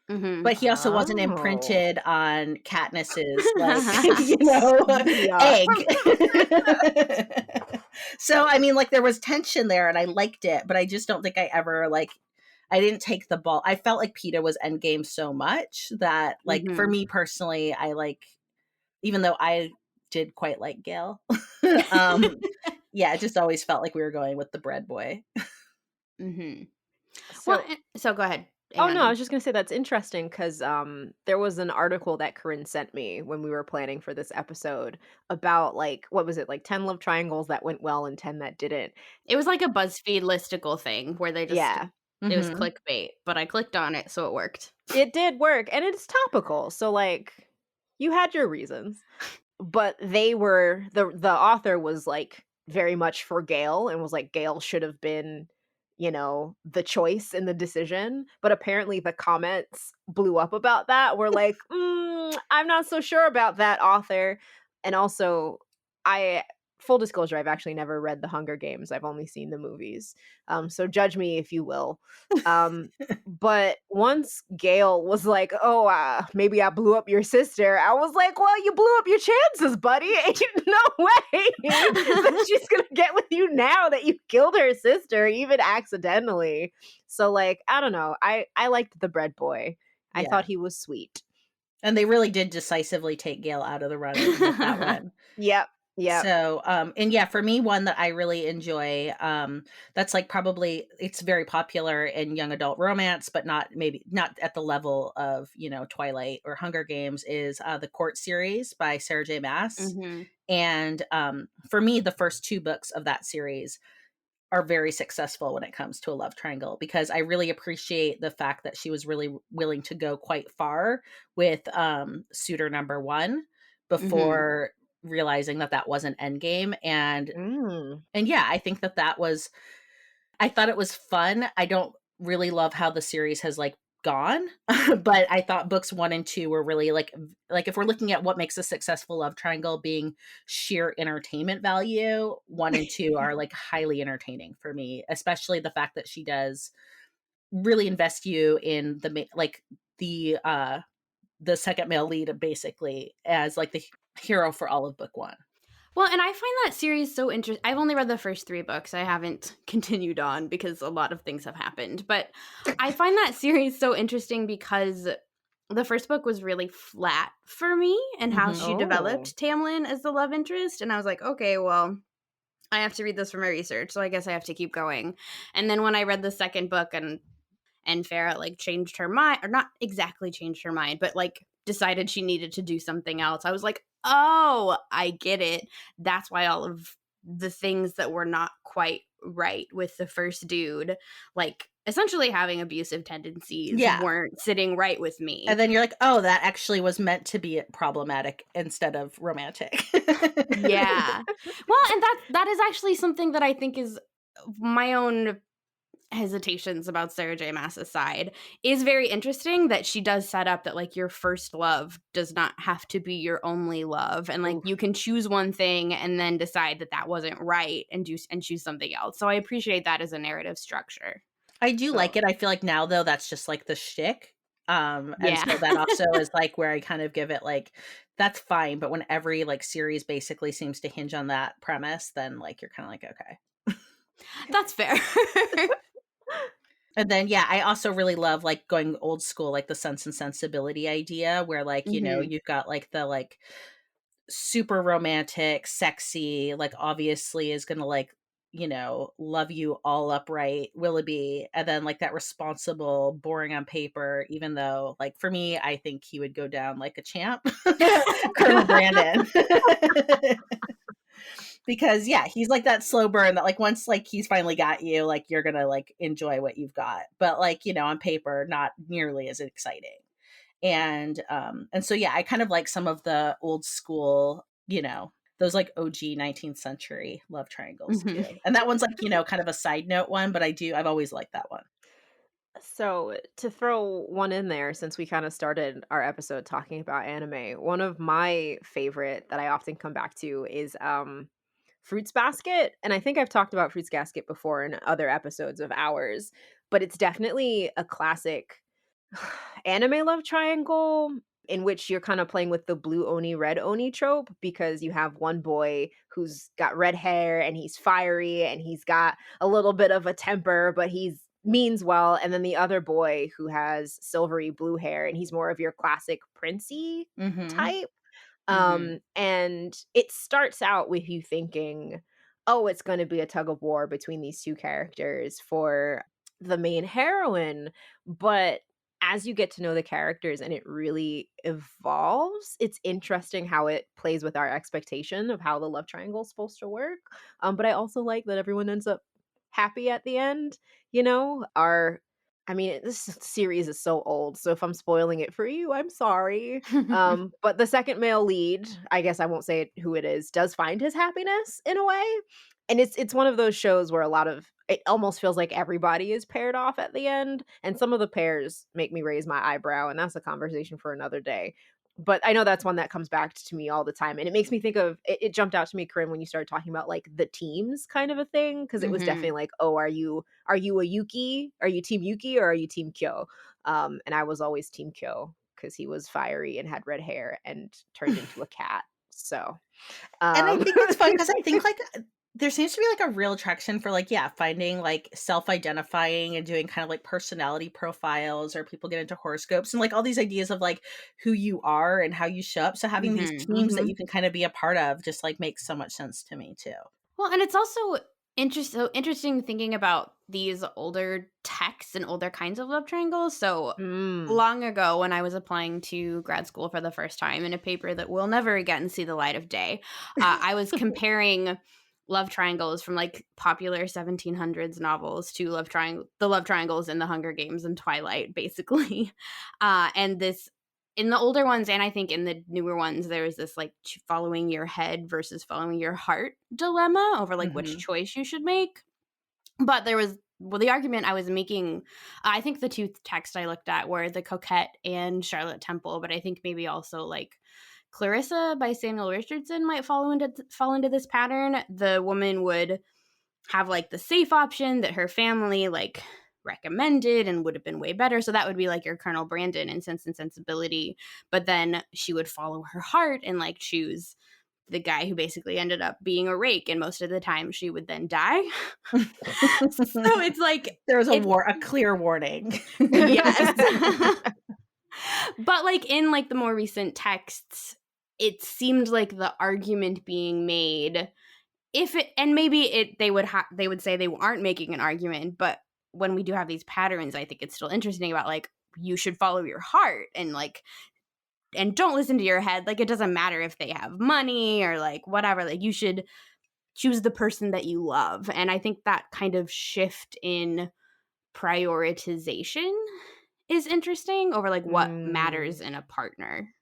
S3: But he also wasn't imprinted on Katniss's egg. So I mean, like there was tension there, and I liked it, but I just don't think I ever like. I didn't take the ball. I felt like Peeta was endgame so much that, like, for me personally, I like. Even though I did quite like Gale. Yeah, it just always felt like we were going with the bread boy.
S1: So go ahead.
S2: Oh, no, I was just going to say that's interesting because there was an article that Corinne sent me when we were planning for this episode about, like, what was it, like 10 love triangles that went well and 10 that didn't.
S1: It was like a BuzzFeed listicle thing where they just It was
S3: Mhm.
S1: clickbait, but I clicked on it, so it worked.
S2: It did work, and it's topical, so, like, you had your reasons. But they were the author was, like, very much for Gale and was like, Gale should have been, the choice in the decision, but apparently the comments blew up about that, were like, I'm not so sure about that, author." And also, I full disclosure, I've actually never read The Hunger Games, I've only seen the movies, so judge me if you will. Um, but once Gail was like, "Oh, maybe I blew up your sister," I was like, "Well, you blew up your chances, buddy. Ain't no way that she's gonna get with you now that you killed her sister, even accidentally." So, like, I don't know. I liked the bread boy. I
S3: Yeah.
S2: thought he was sweet.
S3: And they really did decisively take Gale out of the running with that one.
S2: Yep. Yep.
S3: So, and yeah, for me, one that I really enjoy, that's like probably it's very popular in young adult romance, but maybe not at the level of, Twilight or Hunger Games, is the Court series by Sarah J. Maas.
S1: Mhm.
S3: And for me, the first two books of that series are very successful when it comes to a love triangle, because I really appreciate the fact that she was really willing to go quite far with suitor number one
S1: Mhm.
S3: before realizing that that wasn't endgame. and
S2: Mm.
S3: and yeah, I think that was, I thought it was fun. I don't really love how the series has like gone, but I thought books 1 and 2 were really like if we're looking at what makes a successful love triangle being sheer entertainment value, 1 and 2 are like highly entertaining for me, especially the fact that she does really invest you in the second male lead basically as like the hero for all of book 1.
S1: Well, and I find that series so interesting. I've only read the first 3 books. I haven't continued on because a lot of things have happened. But I find that series so interesting because the first book was really flat for me and how
S3: Mhm.
S1: she
S2: Oh.
S1: developed Tamlin as the love interest. And I was like, okay, well, I have to read this for my research. So I guess I have to keep going. And then when I read the second book and Farah like changed her mind, or not exactly changed her mind, but like decided she needed to do something else. I was like, oh, I get it. That's why all of the things that were not quite right with the first dude, like essentially having abusive tendencies,
S3: Yeah.
S1: weren't sitting right with me.
S3: And then you're like, "Oh, that actually was meant to be problematic instead of romantic."
S1: Yeah. Well, and that is actually something that I think is my own hesitations about Sarah J. Maas's side is very interesting, that she does set up that like your first love does not have to be your only love, and like you
S2: Oof.
S1: can choose one thing and then decide that that wasn't right and choose something else. So I appreciate that as a narrative structure.
S3: I do
S2: So
S3: like it. I feel like now though that's just like the shtick. And
S1: Yeah.
S3: so that also is like where I kind of give it like that's fine, but when every like series basically seems to hinge on that premise, then like you're kind of like, okay.
S1: That's fair.
S3: And then yeah, I also really love like going old school, like the Sense and Sensibility idea where like,
S1: Mhm.
S3: you've got like the like super romantic, sexy, like obviously is gonna like, love you all upright Willoughby, and then like that responsible, boring on paper, even though like for me, I think he would go down like a champ. Colonel Brandon. Because yeah, he's like that slow burn that like once like he's finally got you, like you're gonna like enjoy what you've got. But like, on paper, not nearly as exciting. And so yeah, I kind of like some of the old school, those like OG 19th century love triangles
S1: Mhm.
S3: too. And that one's like, kind of a side note one, but I've always liked that one.
S2: So, to throw one in there, since we kind of started our episode talking about anime, one of my favorite that I often come back to is Fruits Basket. And I think I've talked about Fruits Basket before in other episodes of ours, but it's definitely a classic anime love triangle in which you're kind of playing with the blue oni, red oni trope, because you have one boy who's got red hair and he's fiery and he's got a little bit of a temper, but he's means well. And then the other boy who has silvery blue hair and he's more of your classic princey
S3: Mm-hmm.
S2: type.
S1: Mhm.
S2: And it starts out with you thinking, oh, it's going to be a tug of war between these two characters for the main heroine. But as you get to know the characters and it really evolves, it's interesting how it plays with our expectation of how the love triangle is supposed to work. But I also like that everyone ends up happy at the end. Our I mean, this series is so old, so if I'm spoiling it for you, I'm sorry. But the second male lead, I guess I won't say who it is, does find his happiness in a way. And it's one of those shows where a lot of it almost feels like everybody is paired off at the end, and some of the pairs make me raise my eyebrow, and that's a conversation for another day. But I know that's one that comes back to me all the time, and it makes me think of it jumped out to me, Corinne, when you started talking about, like, the teams kind of a thing, because it was definitely like, "Oh, are you a Yuki? Are you team Yuki or are you team Kyo?" And I was always team Kyo because he was fiery and had red hair and turned into a cat. So,
S3: And I
S2: um
S3: think it's fun because I think like there seems to be like a real attraction for like, yeah, finding like self-identifying and doing kind of like personality profiles, or people get into horoscopes and like all these ideas of like who you are and how you show up. So having these teams that
S2: Mhm.
S3: you can kind of be a part of just like makes so much sense to me too.
S1: Well, and it's also interesting thinking about these older texts and older kinds of love triangles. So
S2: Mm.
S1: long ago, when I was applying to grad school for the first time in a paper that will never again see the light of day, I was comparing love triangles from like popular 1700s novels to the love triangles in the Hunger Games and Twilight, basically. And this in the older ones, and I think in the newer ones, there is this like following your head versus following your heart dilemma over like which
S3: Hmm.
S1: choice you should make. But there was the argument I was making. I think the two texts I looked at were The Coquette and Charlotte Temple, but I think maybe also like Clarissa by Samuel Richardson might fall into this pattern. The woman would have like the safe option that her family like recommended and would have been way better. So that would be like your Colonel Brandon in Sense and Sensibility. But then she would follow her heart and like choose the guy who basically ended up being a rake, and most of the time she would then die. So it's like
S3: There was
S1: it
S3: a clear warning.
S1: yes. But like in like the more recent texts, it seemed like the argument being made, if it, and maybe it they would say they aren't making an argument, but when we do have these patterns, I think it's still interesting about like you should follow your heart and like and don't listen to your head. Like it doesn't matter if they have money or like whatever. Like you should choose the person that you love. And I think that kind of shift in prioritization is interesting over like what
S2: Mm.
S1: matters in a partner.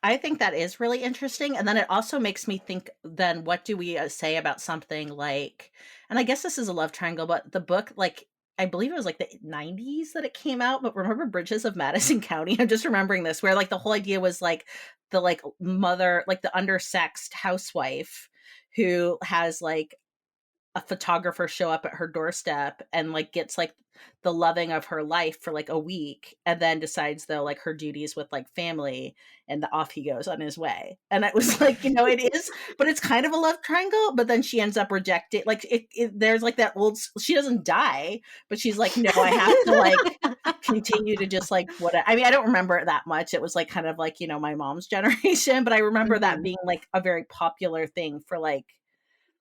S3: I think that is really interesting, and then it also makes me think, then what do we, say about something like, and I guess this is a love triangle, but the book, like, I believe it was, like, the '90s that it came out, but remember Bridges of Madison County? I'm just remembering this, where, like, the whole idea was, like, the, like, mother, like, the undersexed housewife who has, like, a photographer show up at her doorstep and like gets like the loving of her life for like a week, and then decides though like her duties with like family, and off he goes on his way. And it was like, it is, but it's kind of a love triangle, but then she ends up rejecting, like there's like that she doesn't die, but she's like, no, I have to like continue to just like what I mean, I don't remember it that much. It was like kind of like, my mom's generation, but I remember that
S2: Mhm.
S3: being like a very popular thing for like,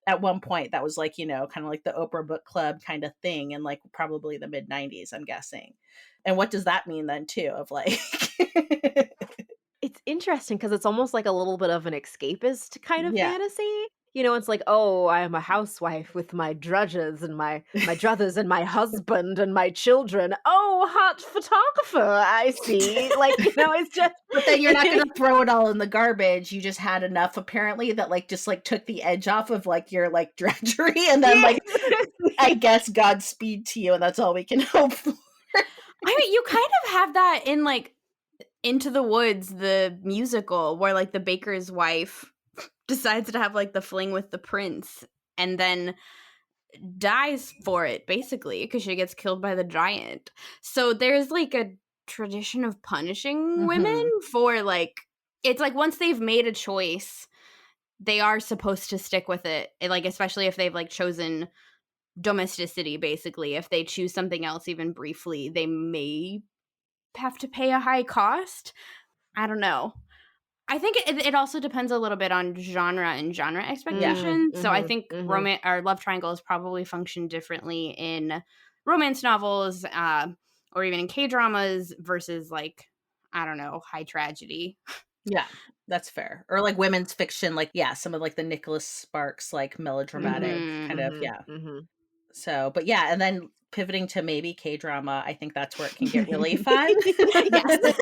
S3: at one point that was like, kind of like the Oprah book club kind of thing in like probably the mid '90s, I'm guessing. And what does that mean then too of like
S2: It's interesting because it's almost like a little bit of an escapist kind of
S3: yeah.
S2: fantasy. It's like, "Oh, I am a housewife with my drudges and my druthers and my husband and my children. Oh, hot photographer, I see." Like, it's just
S3: But then you're not going to throw it all in the garbage. You just had enough apparently that like just like took the edge off of like your like drudgery, and then
S2: Yeah.
S3: like I guess Godspeed to you, and that's all we can hope for.
S1: I mean, you kind of have that in like Into the Woods, the musical, where like the baker's wife decides to have like the fling with the prince and then dies for it basically because she gets killed by the giant. So there's like a tradition of punishing women
S3: Mhm.
S1: for like it's like once they've made a choice, they are supposed to stick with it. Like especially if they've like chosen domesticity basically. If they choose something else even briefly, they may have to pay a high cost. I don't know. I think it also depends a little bit on genre and genre
S3: Yeah.
S2: Mm,
S1: expectation. So I
S2: mhm,
S1: think
S2: mhm.
S1: romance or love triangles probably function differently in romance novels, or even in K dramas versus like I don't know, high tragedy.
S3: Yeah. That's fair. Or like women's fiction, like, yeah, some of like the Nicholas Sparks like melodramatic
S2: Mhm,
S1: Hmm.
S3: kind of,
S2: mhm,
S3: yeah.
S2: mhm.
S3: So, but yeah, and then pivoting to maybe K-drama, I think that's where it can get really fun.
S1: Yes.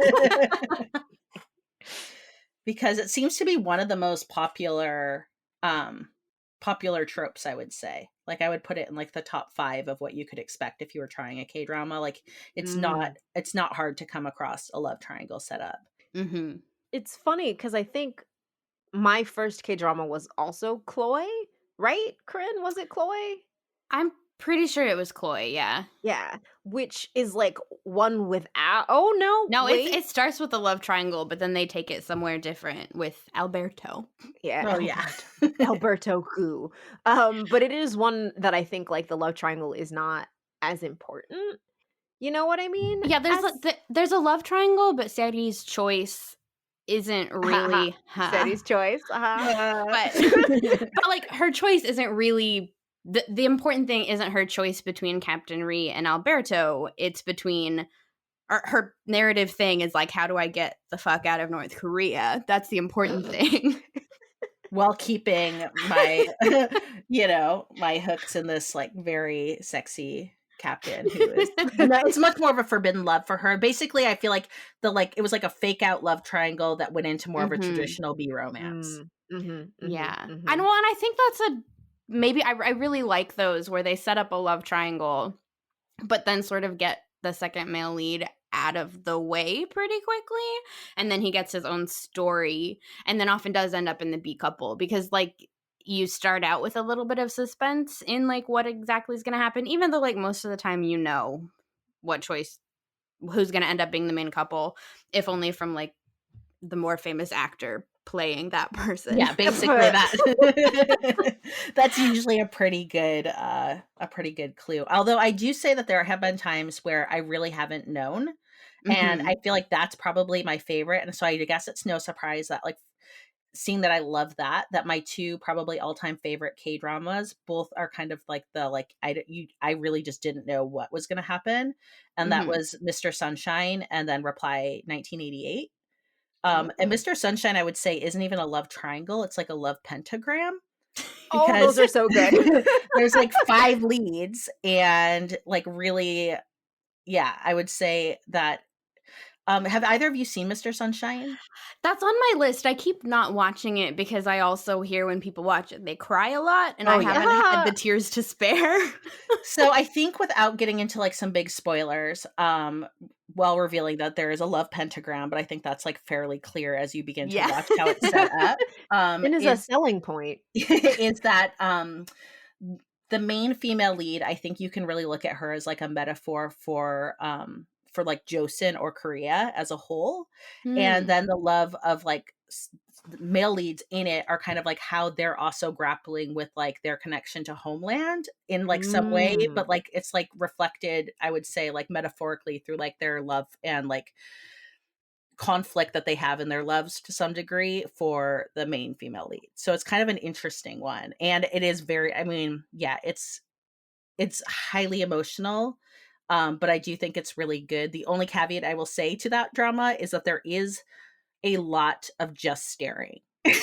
S3: Because it seems to be one of the most popular tropes, I would say. Like I would put it in like the top 5 of what you could expect if you were trying a K-drama. Like it's not hard to come across a love triangle setup.
S1: Mm-hmm.
S2: It's funny because I think my first K-drama was also Chloe, right? Corinne, was it Chloe?
S1: I'm pretty sure it was Chloe, yeah.
S2: Yeah, which is like one without. Oh no,
S1: No,
S2: wait.
S1: it starts with a love triangle, but then they take it somewhere different with Alberto.
S2: Yeah.
S3: Oh yeah.
S2: Alberto who. But it is one that I think like the love triangle is not as important. You know what I mean?
S1: Yeah, there's a love triangle, but Sadie's choice isn't really
S2: Sadie's choice.
S1: but like her choice isn't really the important thing isn't her choice between Captain Ree and Alberto. It's between her narrative thing is like, how do I get the fuck out of North Korea? That's the important thing.
S3: While keeping my my hooks in this like very sexy captain who is it's much more of a forbidden love for her. Basically, I feel like it was like a fake out love triangle that went into more of a traditional B romance.
S1: Yeah. And I think that's maybe I really like those where they set up a love triangle, but then sort of get the second male lead out of the way pretty quickly, and then he gets his own story, and then often does end up in the B couple because like you start out with a little bit of suspense in like what exactly is going to happen, even though like most of the time you know who's going to end up being the main couple, if only from like the more famous actor playing that person.
S3: Yeah, basically that. That's usually a pretty good clue. Although I do say that there have been times where I really haven't known. And I feel like that's probably my favorite. And so I guess it's no surprise that like seeing that I love that my 2 probably all-time favorite K-dramas both are kind of like the like I really just didn't know what was going to happen. And that was Mr. Sunshine and then Reply 1988. And Mr. Sunshine, I would say, isn't even a love triangle. It's like a love pentagram.
S2: Oh, those are so good.
S3: There's like 5 leads and like really, yeah, I would say that. Have either of you seen Mr. Sunshine?
S1: That's on my list. I keep not watching it because I also hear when people watch it, they cry a lot, and I haven't had the tears to spare.
S3: So I think without getting into like some big spoilers, while revealing that there is a love pentagram, but I think that's like fairly clear as you begin to watch how it's set up.
S2: It is a selling point.
S3: Is that the main female lead, I think you can really look at her as like a metaphor for like Joseon or Korea as a whole. And then the love of like male leads in it are kind of like how they're also grappling with like their connection to homeland in like some way, but like it's like reflected, I would say, like metaphorically through like their love and like conflict that they have in their loves to some degree for the main female lead. So it's kind of an interesting one. And it is very, I mean, yeah, it's highly emotional. But I do think it's really good. The only caveat I will say to that drama is that there is a lot of just staring. Like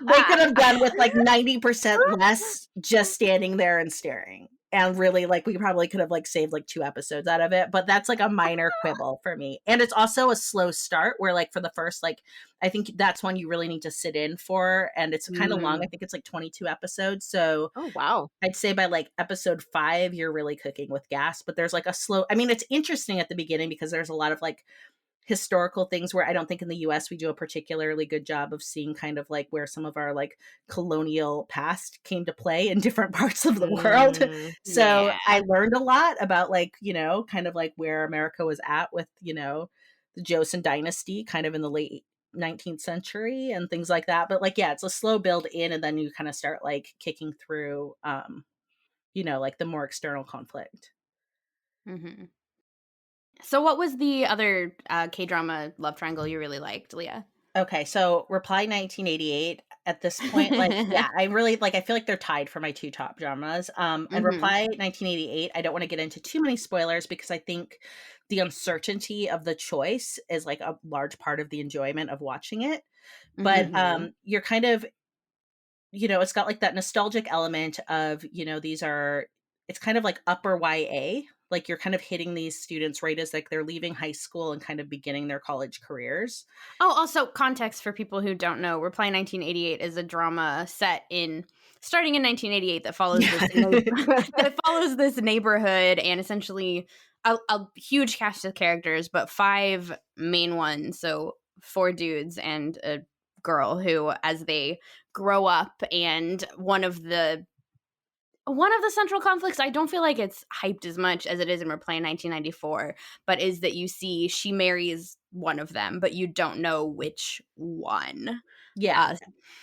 S3: they could have done with like 90% less just standing there and staring. And really, like, we probably could have like saved like 2 episodes out of it, but that's like a minor quibble for me. And it's also a slow start where like for the first, like, I think that's one you really need to sit in for. And it's kind of long. I think it's like 22 episodes. So
S2: oh wow,
S3: I'd say by like episode 5, you're really cooking with gas, but there's like a slow, I mean, it's interesting at the beginning because there's a lot of like historical things where I don't think in the US we do a particularly good job of seeing kind of like where some of our like colonial past came to play in different parts of the world. So I learned a lot about like, kind of like where America was at with, the Joseon dynasty kind of in the late 19th century and things like that. But like, yeah, it's a slow build in and then you kind of start like kicking through, like the more external conflict.
S1: So what was the other K-drama love triangle you really liked, Leah?
S3: Okay, so Reply 1988 at this point, like, yeah, I really like, I feel like they're tied for my 2 top dramas. And Reply 1988, I don't want to get into too many spoilers because I think the uncertainty of the choice is like a large part of the enjoyment of watching it. But you're kind of it's got like that nostalgic element of, it's kind of like upper YA. Like you're kind of hitting these students right as like they're leaving high school and kind of beginning their college careers.
S1: Oh, also context for people who don't know, Reply 1988 is a drama starting in 1988 that follows that follows this neighborhood and essentially a huge cast of characters, but 5 main ones. So 4 dudes and a girl who, as they grow up, and one of the central conflicts, I don't feel like it's hyped as much as it is in Reply 1994, but is that you see she marries one of them, but you don't know which one.
S3: Yeah.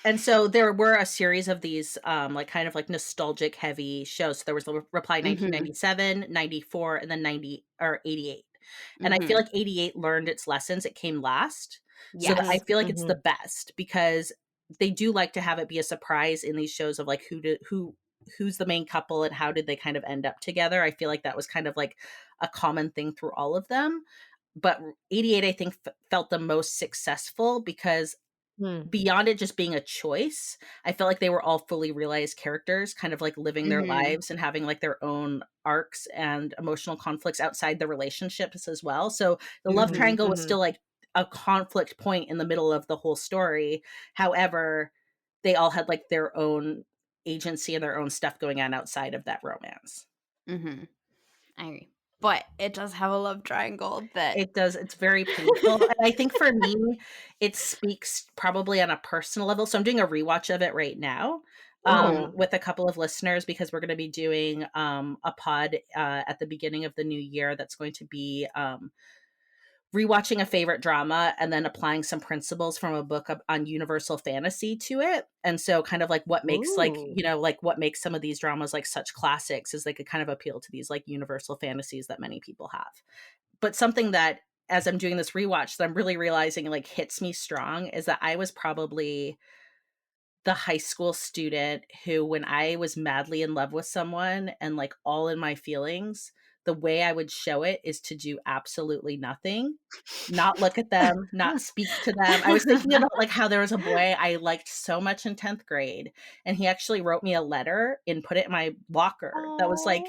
S3: And so there were a series of these like kind of like nostalgic heavy shows. So there was the Reply 1997, 94, and then 90 or 88. And I feel like 88 learned its lessons. It came last. So
S1: Yes.
S3: I feel like it's the best because they do like to have it be a surprise in these shows of like who's the main couple and how did they kind of end up together. I feel like that was kind of like a common thing through all of them. But 88, I think, felt the most successful because beyond it just being a choice, I felt like they were all fully realized characters, kind of like living their lives and having like their own arcs and emotional conflicts outside the relationships as well. So the love triangle was still like a conflict point in the middle of the whole story. However, they all had like their own agency and their own stuff going on outside of that romance.
S1: I agree. But it does have a love triangle that
S3: It does. It's very painful. And I think for me, it speaks probably on a personal level. So I'm doing a rewatch of it right now with a couple of listeners because we're going to be doing a pod at the beginning of the new year that's going to be rewatching a favorite drama and then applying some principles from a book on universal fantasy to it. And so kind of like what makes like, like what makes some of these dramas like such classics is they could kind of appeal to these like universal fantasies that many people have. But something that as I'm doing this rewatch that I'm really realizing like hits me strong is that I was probably the high school student who, when I was madly in love with someone and like all in my feelings, the way I would show it is to do absolutely nothing, not look at them, not speak to them. I was thinking about like how there was a boy I liked so much in 10th grade, and he actually wrote me a letter and put it in my locker that was like,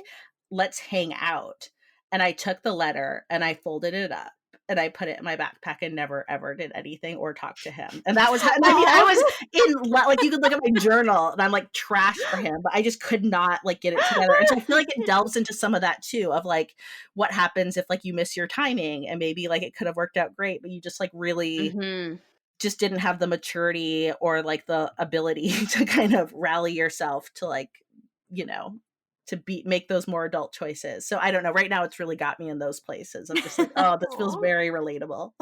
S3: let's hang out. And I took the letter and I folded it up and I put it in my backpack and never ever did anything or talk to him. And that was how, and I mean, I was in like, you could look at my journal and I'm like trash for him, but I just could not like get it together. And so I feel like it delves into some of that too, of like what happens if like you miss your timing and maybe like it could have worked out great, but you just like really just didn't have the maturity or like the ability to kind of rally yourself to like, to make those more adult choices. So I don't know. Right now, it's really got me in those places. I'm just like, oh, this feels very relatable.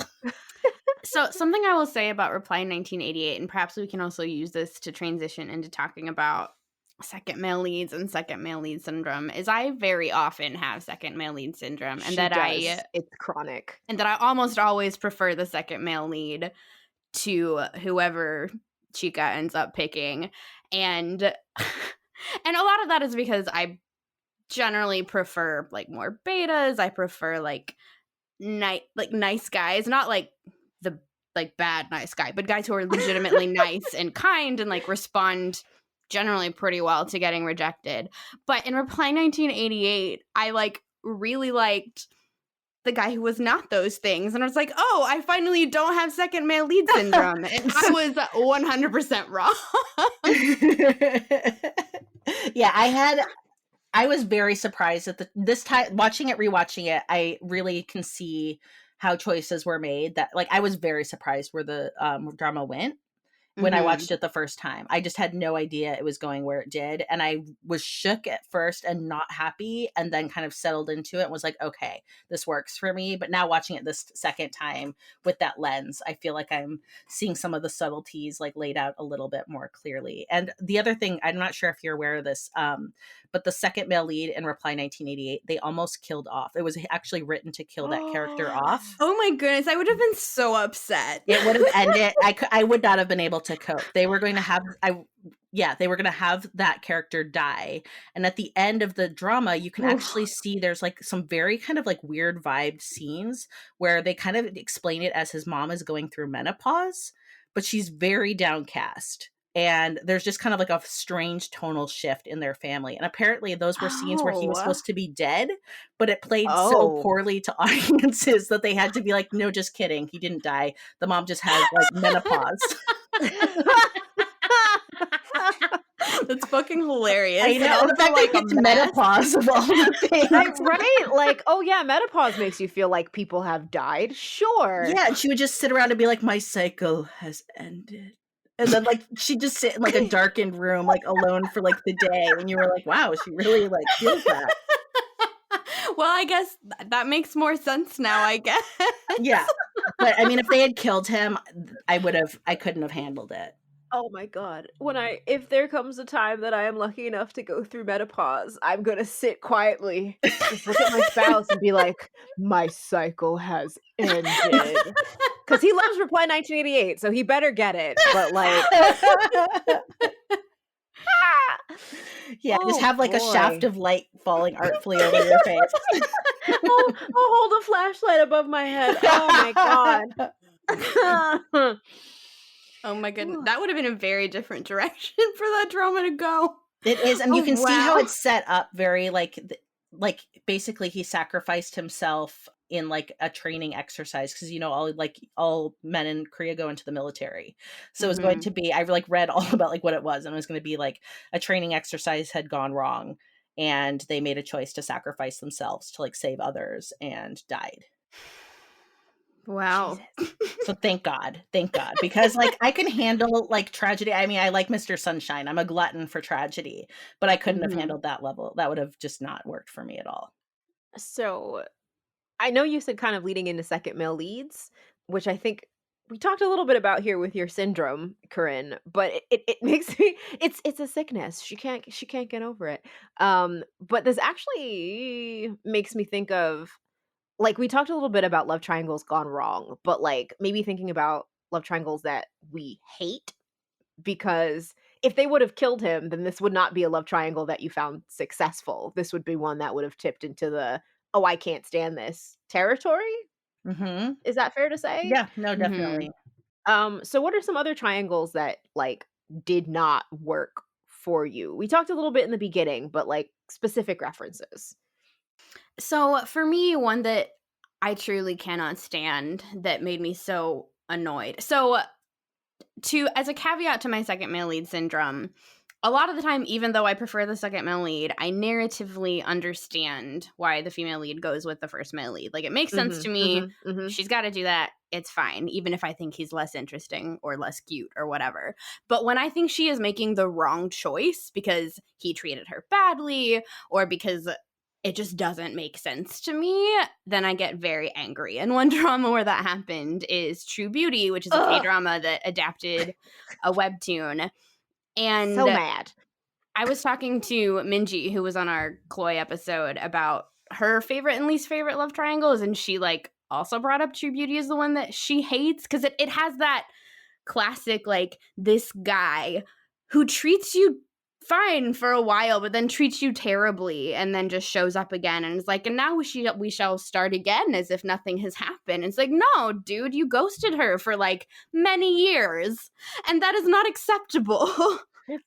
S1: So something I will say about Reply 1988, and perhaps we can also use this to transition into talking about second male leads and second male lead syndrome, is I very often have second male lead syndrome, and
S2: it's chronic,
S1: and that I almost always prefer the second male lead to whoever Chica ends up picking, and and a lot of that is because I generally prefer like more betas. I prefer like nice guys, not like the like bad nice guy, but guys who are legitimately nice and kind and like respond generally pretty well to getting rejected. But in Reply 1988, I like really liked the guy who was not those things. And I was like, oh, I finally don't have second male lead syndrome. And I was 100% wrong.
S3: Yeah, I was very surprised at this time rewatching it. I really can see how choices were made that like I was very surprised where the drama went when I watched it the first time. I just had no idea it was going where it did. And I was shook at first and not happy, and then kind of settled into it and was like, okay, this works for me. But now watching it this second time with that lens, I feel like I'm seeing some of the subtleties like laid out a little bit more clearly. And the other thing, I'm not sure if you're aware of this, but the second male lead in Reply 1988, they almost killed off. It was actually written to kill that character off.
S1: Oh my goodness, I would have been so upset.
S3: It would have ended. I would not have been able to cope. They were going to have they were going to have that character die. And at the end of the drama, you can actually see there's like some very kind of like weird vibed scenes where they kind of explain it as his mom is going through menopause, but she's very downcast. and there's just kind of like a strange tonal shift in their family. And apparently those were scenes where he was
S1: Oh.
S3: supposed to be dead, but it played so
S2: Oh.
S3: poorly to audiences that they had to be like, no, just kidding, he didn't die, the mom just has like menopause.
S1: That's fucking hilarious.
S3: I
S1: And
S3: know,
S1: also,
S3: the fact
S1: like,
S3: that
S1: a
S3: it's
S1: mess.
S3: menopause of all the things.
S2: Right? Like, oh yeah, menopause makes you feel like people have died. Sure.
S3: Yeah, and she would just sit around and be like, my cycle has ended. And then like she'd just sit in like a darkened room, like alone for like the day. And you were like, wow, she really like feels that.
S1: Well, I guess that makes more sense now, I guess.
S3: Yeah. But I mean, if they had killed him, I couldn't have handled it.
S2: Oh my god. If there comes a time that I am lucky enough to go through menopause, I'm gonna sit quietly, just look at my spouse and be like, my cycle has ended. Because he loves Reply 1988, so he better get it. But like,
S3: Yeah, just
S2: oh
S3: have like a shaft
S2: boy.
S3: of light falling artfully over your face.
S2: I'll hold a flashlight above my head. Oh my god.
S1: Oh my goodness. That would have been a very different direction for that drama to go.
S3: It is, and you
S1: Oh,
S3: can see how
S1: wow.
S3: it's set up very like basically he sacrificed himself in like a training exercise, because all men in Korea go into the military. So it was going to be, I like read all about like what it was, and it was going to be like a training exercise had gone wrong and they made a choice to sacrifice themselves to like save others and died.
S1: Wow.
S3: So thank God, because like I can handle like tragedy. I mean, I like Mr. Sunshine, I'm a glutton for tragedy, but I couldn't have handled that level. That would have just not worked for me at all.
S2: So I know you said kind of leading into second male leads, which I think we talked a little bit about here with your syndrome, Corinne, but it makes me it's a sickness. She can't get over it. But this actually makes me think of, like, we talked a little bit about love triangles gone wrong, but like maybe thinking about love triangles that we hate, because if they would have killed him, then this would not be a love triangle that you found successful. This would be one that would have tipped into the, oh, I can't stand this territory.
S3: Mm-hmm.
S2: Is that fair to say?
S3: Yeah, no, definitely.
S2: So what are some other triangles that like did not work for you? We talked a little bit in the beginning, but like specific references.
S1: So for me, one that I truly cannot stand that made me so annoyed. So as a caveat to my second male lead syndrome, a lot of the time, even though I prefer the second male lead, I narratively understand why the female lead goes with the first male lead. Like, it makes sense to me. She's got to do that. It's fine, even if I think he's less interesting or less cute or whatever. But when I think she is making the wrong choice because he treated her badly or because it just doesn't make sense to me, then I get very angry. And one drama where that happened is True Beauty, which is a K-drama that adapted a webtoon. And
S2: so mad.
S1: I was talking to Minji, who was on our Chloe episode, about her favorite and least favorite love triangles, and she like also brought up True Beauty as the one that she hates, because it has that classic, like, this guy who treats you fine for a while but then treats you terribly and then just shows up again and is like, and now we shall start again as if nothing has happened. It's like, no, dude, you ghosted her for like many years and that is not acceptable.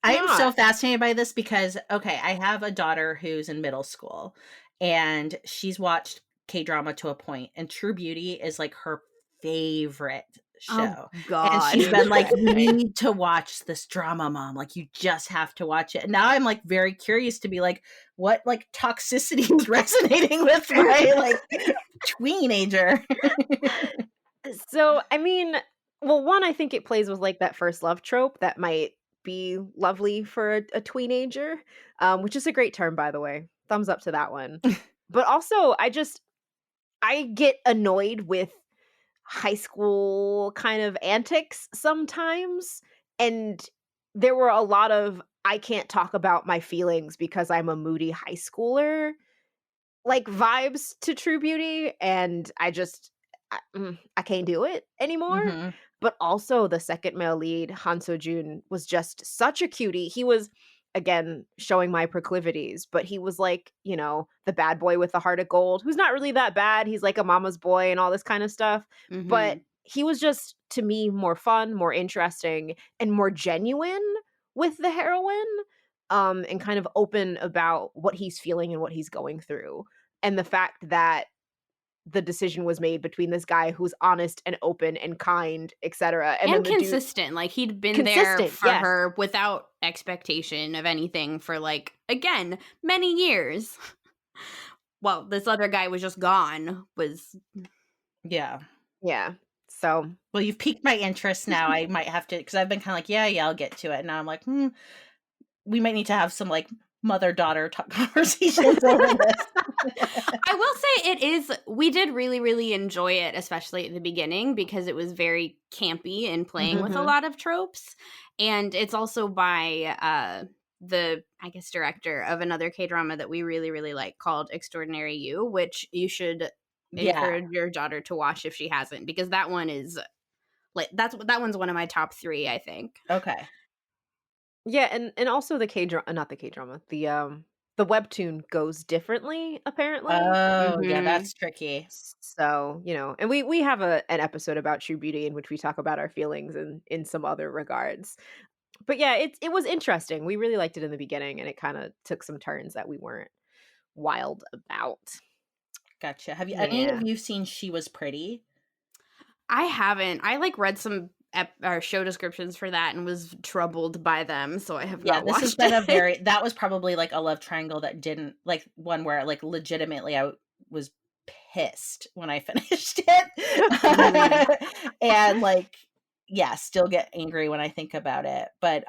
S3: I am so fascinated by this because, okay, I have a daughter who's in middle school and she's watched K-drama to a point, and True Beauty is like her favorite show.
S1: Oh, God.
S3: And she's been like, you need to watch this drama, Mom. Like, you just have to watch it. And now I'm like very curious to be like, what like toxicity is resonating with my like teenager?
S2: So, I mean, well, one, I think it plays with like that first love trope that might be lovely for a teenager, which is a great term, by the way. Thumbs up to that one. But also, I get annoyed with high school kind of antics sometimes. And there were a lot of, I can't talk about my feelings because I'm a moody high schooler, like, vibes to True Beauty. And I can't do it anymore. But also the second male lead, Han So-jun, was just such a cutie. He was, again, showing my proclivities, but he was like, you know, the bad boy with the heart of gold, who's not really that bad. He's like a mama's boy and all this kind of stuff. But he was just, to me, more fun, more interesting, and more genuine with the heroine, and kind of open about what he's feeling and what he's going through. And the fact that the decision was made between this guy who's honest and open and kind, etc., and then
S1: And
S2: the dude
S1: consistent. Like, he'd been there
S2: consistent,
S1: for
S2: yes.
S1: her without expectation of anything for, like, again, many years. Well, this other guy was just gone.
S3: Yeah.
S2: Yeah. So,
S3: Well, you've piqued my interest now. I might have to, because I've been kind of like, yeah, I'll get to it. Now I'm like, we might need to have some like mother-daughter conversations over this.
S1: I will say we did really, really enjoy it, especially at the beginning, because it was very campy and playing with a lot of tropes. And it's also by the, I guess, director of another K-drama that we really, really like called Extraordinary You, which you should encourage your daughter to watch if she hasn't, because that one is like, that one's one of my top 3, I think.
S3: Okay.
S2: yeah, and also the K-drama, not the K-drama, the webtoon goes differently, apparently.
S3: Oh, yeah, that's tricky.
S2: So, and we have an episode about True Beauty in which we talk about our feelings in some other regards. But yeah, it was interesting. We really liked it in the beginning, and it kind of took some turns that we weren't wild about.
S3: Gotcha. Have any of you seen She Was Pretty?
S1: I haven't. I like read some show descriptions for that and was troubled by them, so I have not watched
S3: this has been
S1: it.
S3: that was probably like a love triangle that didn't, like, one where like legitimately I was pissed when I finished it. And like, yeah, still get angry when I think about it. But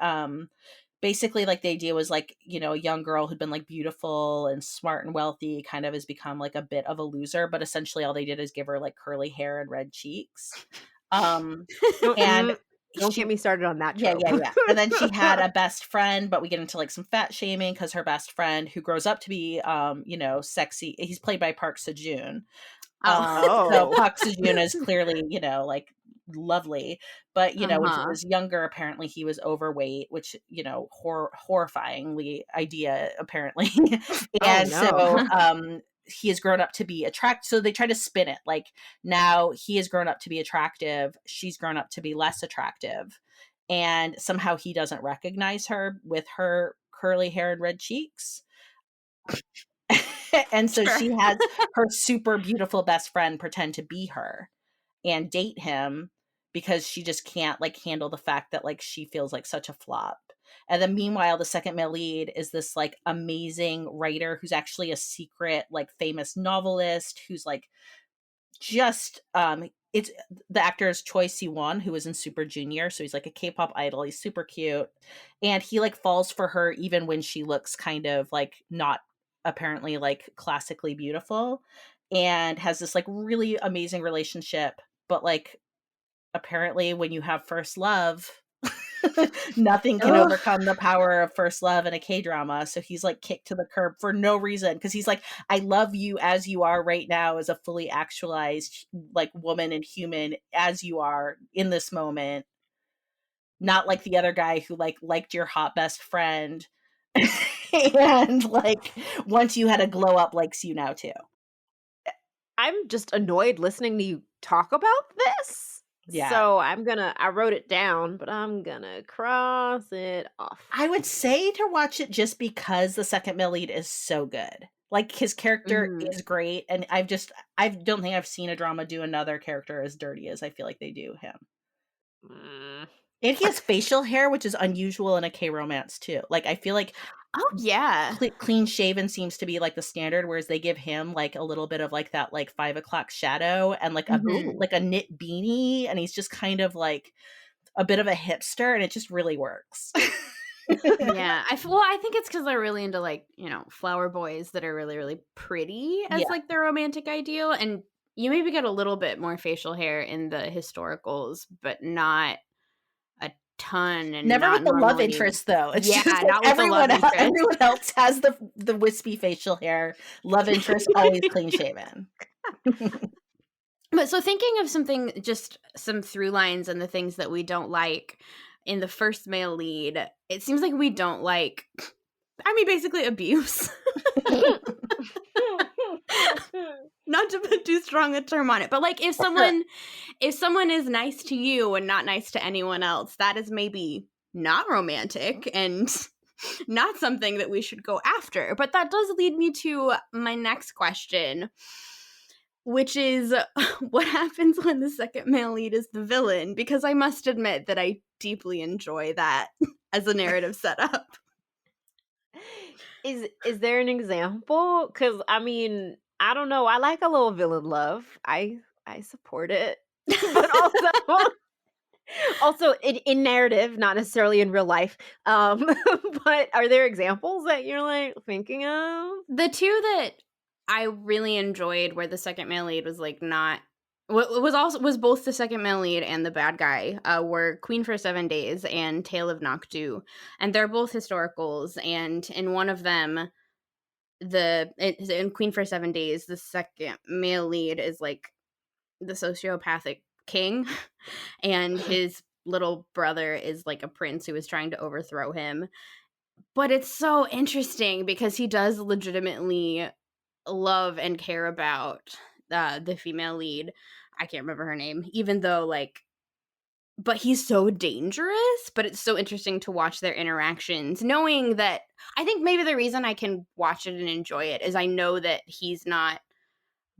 S3: basically, like, the idea was like, a young girl who'd been like beautiful and smart and wealthy kind of has become like a bit of a loser, but essentially all they did is give her like curly hair and red cheeks. And
S2: don't get me started on that trope.
S3: Yeah. And then she had a best friend, but we get into like some fat shaming because her best friend, who grows up to be, sexy, he's played by Park Seo-joon. So Park Seo-joon is clearly, like, lovely, but when he was younger, apparently he was overweight, which, horrifyingly idea apparently. And so he has grown up to be attractive. So they try to spin it like, now he has grown up to be attractive, she's grown up to be less attractive, and somehow he doesn't recognize her with her curly hair and red cheeks. And so she has her super beautiful best friend pretend to be her and date him because she just can't like handle the fact that like she feels like such a flop. And then meanwhile, the second male lead is this like amazing writer who's actually a secret like famous novelist who's like just it's the actor is Choi Siwon, who was in Super Junior, so he's like a K-pop idol. He's super cute, and he like falls for her even when she looks kind of like not apparently like classically beautiful, and has this like really amazing relationship. But like apparently when you have first love, nothing can overcome the power of first love in a K-drama. So he's like kicked to the curb for no reason, because he's like, I love you as you are right now, as a fully actualized like woman and human as you are in this moment, not like the other guy who like liked your hot best friend and like once you had a glow up likes you now too.
S2: I'm just annoyed listening to you talk about this.
S3: Yeah.
S2: So I wrote it down, but I'm gonna cross it off.
S3: I would say to watch it just because the second male lead is so good. Like, his character is great, and I don't think I've seen a drama do another character as dirty as I feel like they do him. And he has facial hair, which is unusual in a K-romance too. Like, I feel like clean shaven seems to be like the standard, whereas they give him like a little bit of like that like 5 o'clock shadow and like a knit beanie, and he's just kind of like a bit of a hipster, and it just really works.
S1: Yeah, I think it's because they're really into like flower boys that are really, really pretty as like their romantic ideal, and you maybe get a little bit more facial hair in the historicals, but not a ton. And
S3: never with the
S1: normally
S3: love interest though. It's just like
S1: not with the love interest.
S3: Everyone else has the wispy facial hair. Love interest always clean shaven.
S1: But so thinking of something, just some through lines and the things that we don't like in the first male lead, it seems like we don't like, basically abuse. Not to put too strong a term on it, but like if someone is nice to you and not nice to anyone else, that is maybe not romantic and not something that we should go after. But that does lead me to my next question, which is what happens when the second male lead is the villain? Because I must admit that I deeply enjoy that as a narrative setup.
S2: Is there an example? Because I mean, I don't know. I like a little villain love. I support it, but also in narrative, not necessarily in real life. But are there examples that you're like thinking of?
S1: The two that I really enjoyed where the second male lead was like not was both the second male lead and the bad guy were Queen for 7 Days and Tale of Noctu, and they're both historicals. And in one of them, in Queen for 7 Days, the second male lead is like the sociopathic king, and his little brother is like a prince who is trying to overthrow him. But it's so interesting because he does legitimately love and care about the female lead. I can't remember her name, even though like, but he's so dangerous. But it's so interesting to watch their interactions, knowing that I think maybe the reason I can watch it and enjoy it is I know that he's not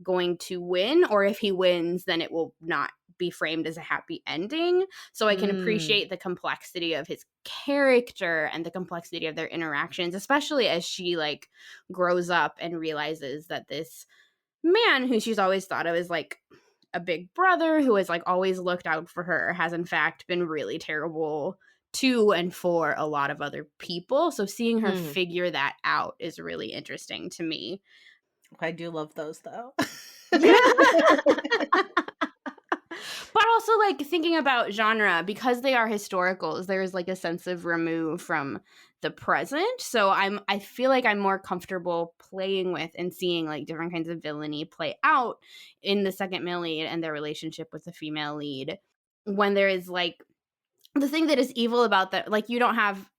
S1: going to win, or if he wins, then it will not be framed as a happy ending. So I can appreciate the complexity of his character and the complexity of their interactions, especially as she like grows up and realizes that this man who she's always thought of as like a big brother who has like always looked out for her has in fact been really terrible to and for a lot of other people. So seeing her figure that out is really interesting to me.
S3: I do love those though.
S1: But also like thinking about genre, because they are historicals, there's like a sense of remove from the present. So I feel like I'm more comfortable playing with and seeing like different kinds of villainy play out in the second male lead and their relationship with the female lead, when there is like the thing that is evil about that, like you don't have,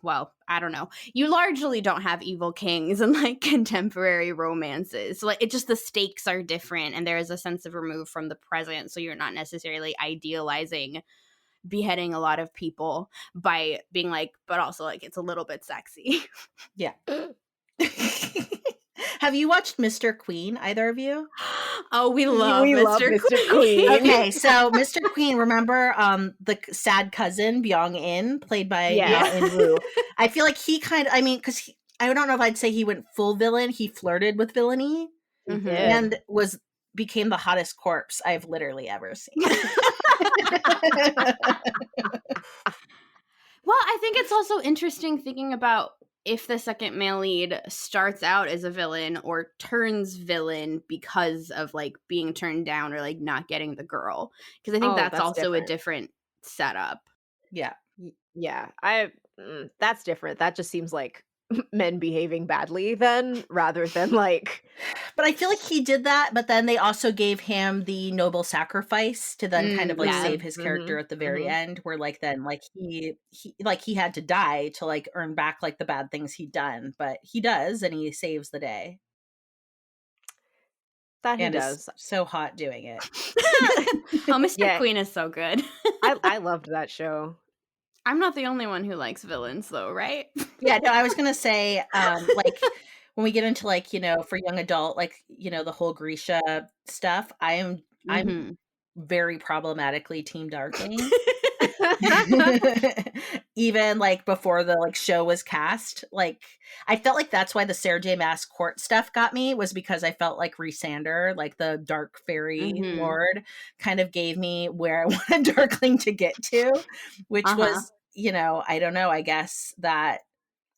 S1: well, I don't know. You largely don't have evil kings in like contemporary romances. So like it just, the stakes are different and there is a sense of remove from the present. So you're not necessarily idealizing beheading a lot of people by being like, but also like it's a little bit sexy.
S3: Yeah. Have you watched Mr. Queen, either of you?
S1: Oh, we love Mr.
S2: Queen.
S3: Okay, so Mr. Queen, remember the sad cousin Byung In, played by In Woo. I feel like he kind of, I mean, because I don't know if I'd say he went full villain. He flirted with villainy and became the hottest corpse I've literally ever seen.
S1: Well, I think it's also interesting thinking about if the second male lead starts out as a villain or turns villain because of like being turned down or like not getting the girl, because I think that's also different. A different setup.
S3: Yeah.
S2: That's different. That just seems like men behaving badly then, rather than like,
S3: but I feel like he did that, but then they also gave him the noble sacrifice to then kind of like save his character at the very end, where like then like he had to die to like earn back like the bad things he'd done, but he does, and he saves the day.
S2: That he does.
S3: So hot doing it.
S1: Oh, Mr. Queen is so good.
S2: I loved that show.
S1: I'm not the only one who likes villains, though, right?
S3: Yeah, no, I was gonna say, like when we get into like, you know, for young adult, like, you know, the whole Grisha stuff, I'm very problematically Team Darkling. Even like before the like show was cast, like I felt like that's why the Sarah J. Maas court stuff got me, was because I felt like Rhysandr, like the dark fairy lord, kind of gave me where I wanted Darkling to get to, which was, you know, I don't know, I guess that,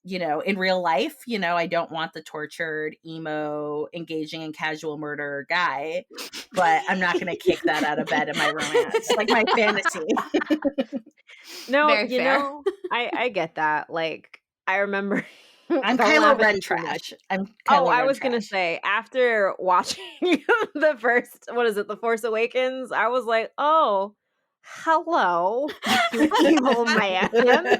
S3: you know, in real life, you know, I don't want the tortured, emo, engaging in casual murder guy, but I'm not going to kick that out of bed in my romance, like my fantasy.
S2: No, very you fair. Know, I get that. Like, I remember.
S3: I'm Kylo Ren trash.
S2: I was going to say, after watching the first, what is it, The Force Awakens, I was like, oh, hello, you evil man.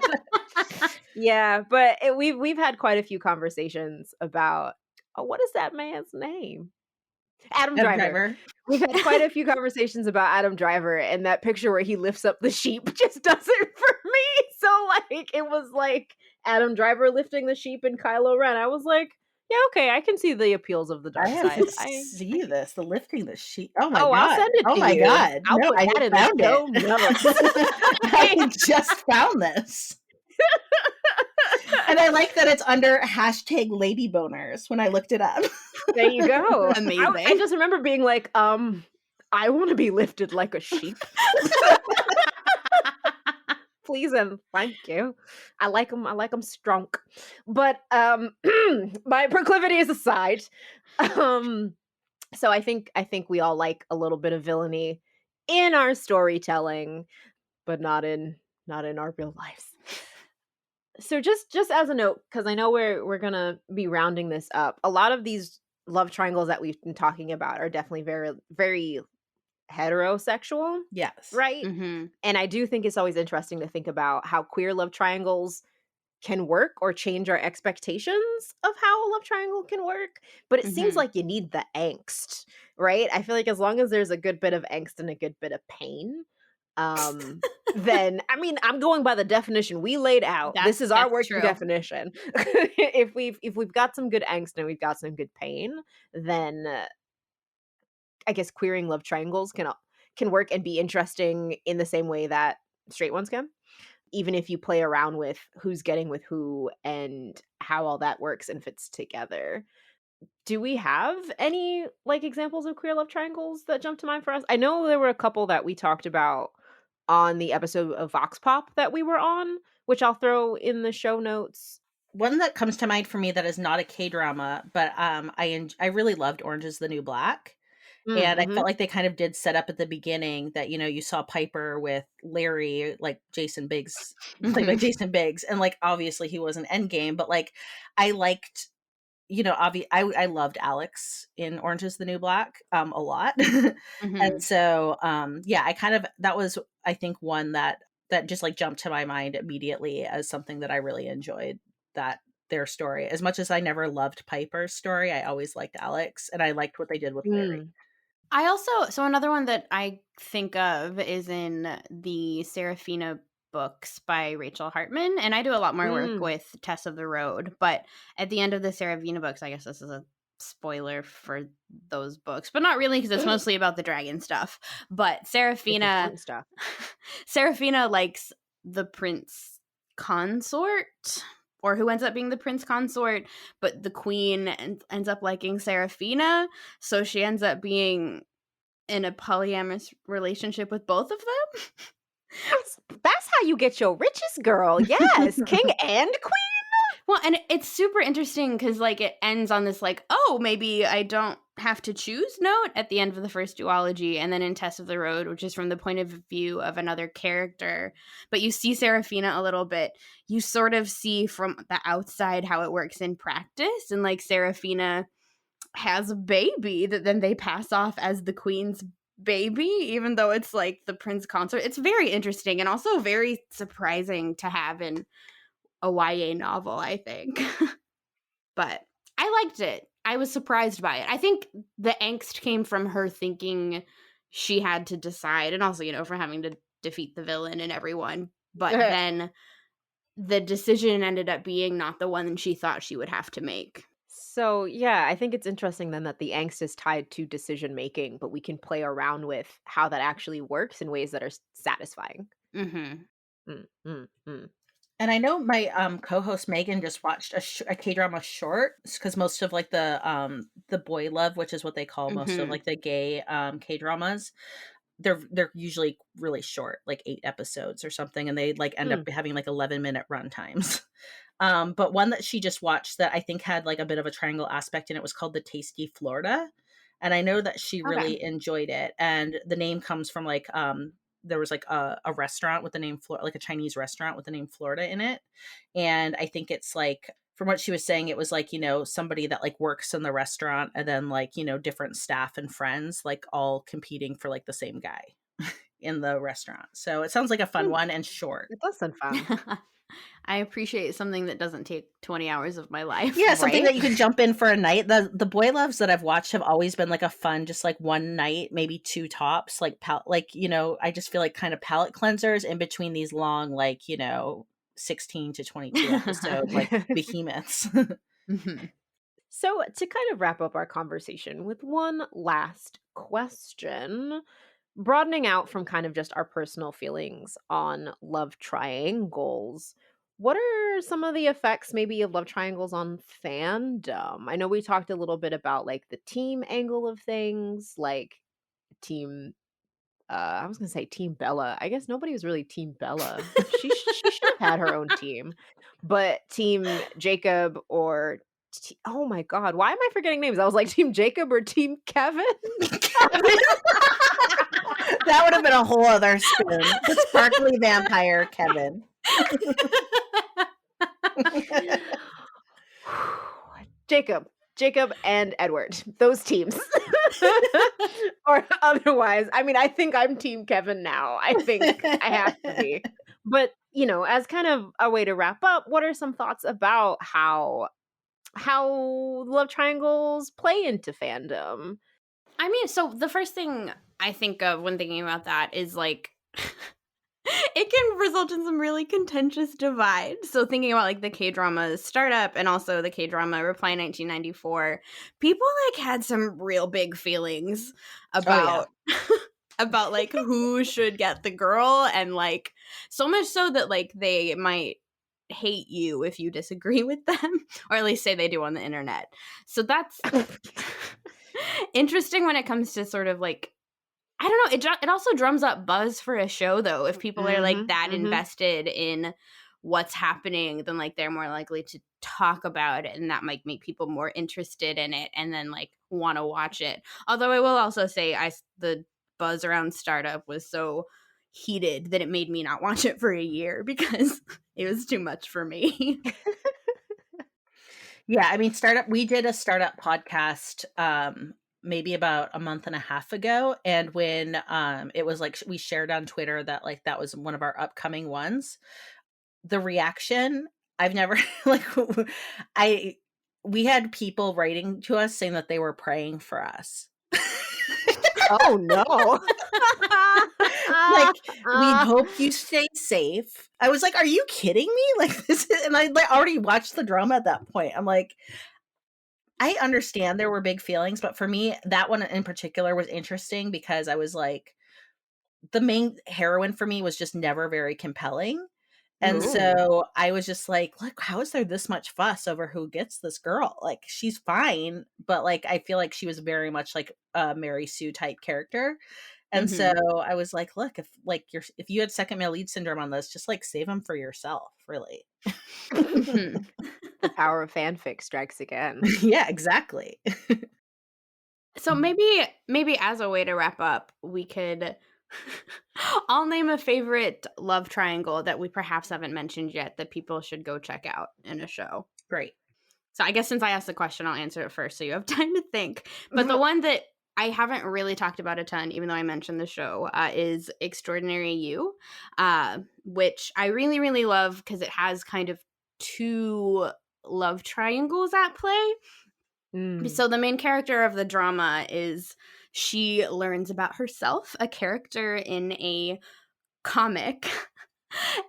S2: Yeah, but we've had quite a few conversations about what is that man's name? Adam
S3: Adam
S2: Driver.
S3: Driver.
S2: We've had quite a few conversations about Adam Driver, and that picture where he lifts up the sheep just does it for me. So, like, it was like Adam Driver lifting the sheep and Kylo Ren. I was like, yeah, okay, I can see the appeals of the
S3: I
S2: dark
S3: have
S2: side.
S3: to see this, the lifting the sheep. Oh my
S2: I'll
S3: god.
S2: send it
S3: Oh
S2: to
S3: my
S2: you.
S3: god.
S2: I'll
S3: No,
S2: put
S3: I
S2: that in
S3: found
S2: the show notes.
S3: it. I just found this. And I like that it's under hashtag ladyboners when I looked it up.
S2: There you go.
S1: Amazing.
S2: I just remember being like, I want to be lifted like a sheep. Please and thank you. I like them strong. But my proclivities aside, so I think we all like a little bit of villainy in our storytelling, but not in our real lives. So just as a note, because I know we're gonna be rounding this up, a lot of these love triangles that we've been talking about are definitely very, very heterosexual,
S3: Yes.
S2: right?
S1: Mm-hmm.
S2: And I do think it's always interesting to think about how queer love triangles can work or change our expectations of how a love triangle can work. But it seems
S1: Mhm.
S2: like you need the angst, right? I feel like as long as there's a good bit of angst and a good bit of pain, then I mean, I'm going by the definition we laid out. This is our
S1: That's
S2: working
S1: true.
S2: definition. If we've got some good angst and we've got some good pain, then I guess queering love triangles can work and be interesting in the same way that straight ones can, even if you play around with who's getting with who and how all that works and fits together. Do we have any like examples of queer love triangles that jump to mind for us? I know there were a couple that we talked about on the episode of Vox Pop that we were on, which I'll throw in the show notes.
S3: One that comes to mind for me that is not a K-drama, but I really loved Orange is the New Black. And I
S2: Mm-hmm.
S3: felt like they kind of did set up at the beginning that, you know, you saw Piper with Larry, like Jason Biggs, played by
S1: Mhm.
S3: Jason Biggs. And like, obviously he was an endgame, but like, I liked, you know, I loved Alex in Orange is the New Black a lot. And
S1: Mhm.
S3: so, yeah, I kind of, that was, I think, one that just like jumped to my mind immediately as something that I really enjoyed, that their story. As much as I never loved Piper's story, I always liked Alex, and I liked what they did with Larry.
S1: I also, so another one that I think of is in the Serafina books by Rachel Hartman, and I do a lot more work with Tess of the Road, but at the end of the Serafina books, I guess this is a spoiler for those books, but not really, because it's mostly about the dragon stuff. But Serafina
S2: Stuff.
S1: Serafina likes the prince consort, or who ends up being the prince consort, but the queen ends up liking Serafina, so she ends up being in a polyamorous relationship with both of them.
S2: That's how you get your riches, girl. Yes, king and queen.
S1: Well, and it's super interesting because, like, it ends on this, like, oh, maybe I don't have to choose note at the end of the first duology, and then in Test of the Road, which is from the point of view of another character, but you see Serafina a little bit. You sort of see from the outside how it works in practice, and, like, Serafina has a baby that then they pass off as the queen's baby, even though it's, like, the prince consort. It's very interesting and also very surprising to have in a YA novel, I think. But I liked it. I was surprised by it. I think the angst came from her thinking she had to decide, and also, you know, for having to defeat the villain and everyone. But then the decision ended up being not the one she thought she would have to make.
S2: So, yeah, I think it's interesting then that the angst is tied to decision making, but we can play around with how that actually works in ways that are satisfying.
S1: Mm-hmm.
S3: And I know my co-host Megan just watched a K-drama short, because most of like the boy love, which is what they call most of like the gay K-dramas, they're usually really short, like 8 episodes or something, and they like end up having like 11-minute run times. But one that she just watched that I think had like a bit of a triangle aspect in it was called The Tasty Florida. And I know that she really enjoyed it. And the name comes from like, there was like a restaurant with the name Florida, like a Chinese restaurant with the name Florida in it. And I think it's like, from what she was saying, it was like, you know, somebody that like works in the restaurant, and then like, you know, different staff and friends, like all competing for like the same guy. in the restaurant. So it sounds like a fun one and short.
S2: It does sound fun.
S1: I appreciate something that doesn't take 20 hours of my life.
S3: Yeah, something
S2: Right?
S3: that you can jump in for a night. The boy loves that I've watched have always been like a fun, just like one night, maybe two tops, like I just feel like kind of palate cleansers in between these long, like, 16 to 22 episode like behemoths.
S1: Mhm.
S2: So, to kind of wrap up our conversation with one last question, broadening out from kind of just our personal feelings on love triangles, what are some of the effects maybe of love triangles on fandom? I know we talked a little bit about like the team angle of things, like team I was gonna say Team Bella. I guess nobody was really Team Bella. She should have had her own team. But Team Jacob or oh my god, why am I forgetting names? I was like Team Jacob or Team Kevin?
S3: That would have been a whole other spoon. The sparkly vampire Kevin.
S2: Jacob and Edward. Those teams. Or otherwise, I mean, I think I'm Team Kevin now. I think I have to be. But, as kind of a way to wrap up, what are some thoughts about how love triangles play into fandom?
S1: I mean, so the first thing I think of when thinking about that is like it can result in some really contentious divides. So thinking about like the K-drama startup and also the K-drama Reply 1994, people like had some real big feelings about about like who should get the girl, and like so much so that like they might hate you if you disagree with them, or at least say they do on the internet. So that's interesting when it comes to sort of like, I don't know, it also drums up buzz for a show though. If people are like that invested in what's happening, then like they're more likely to talk about it, and that might make people more interested in it and then like want to watch it. Although I will also say the buzz around startup was so heated that it made me not watch it for a year because it was too much for me.
S3: Yeah, I mean, we did a startup podcast maybe about a month and a half ago, and when it was like we shared on Twitter that like that was one of our upcoming ones, the reaction, I've never like we had people writing to us saying that they were praying for us.
S2: Oh no.
S3: Like, we hope you stay safe. I was like, are you kidding me? Like this is, and I like already watched the drama at that point. I'm like, I understand there were big feelings, but for me, that one in particular was interesting because I was like, the main heroine for me was just never very compelling. And
S2: Ooh.
S3: so I was just like, look, how is there this much fuss over who gets this girl? Like, she's fine, but like, I feel like she was very much like a Mary Sue type character. And so I was like, look, if you had second male lead syndrome on this, just like save them for yourself, really.
S2: The power of fanfic strikes again.
S3: Yeah, exactly.
S1: So maybe as a way to wrap up, we could I'll name a favorite love triangle that we perhaps haven't mentioned yet that people should go check out in a show.
S3: Great.
S1: So I guess since I asked the question, I'll answer it first so you have time to think. But the one that I haven't really talked about a ton, even though I mentioned the show, is Extraordinary You, which I really, really love because it has kind of two love triangles at play. So the main character of the drama is she learns about herself, a character in a comic,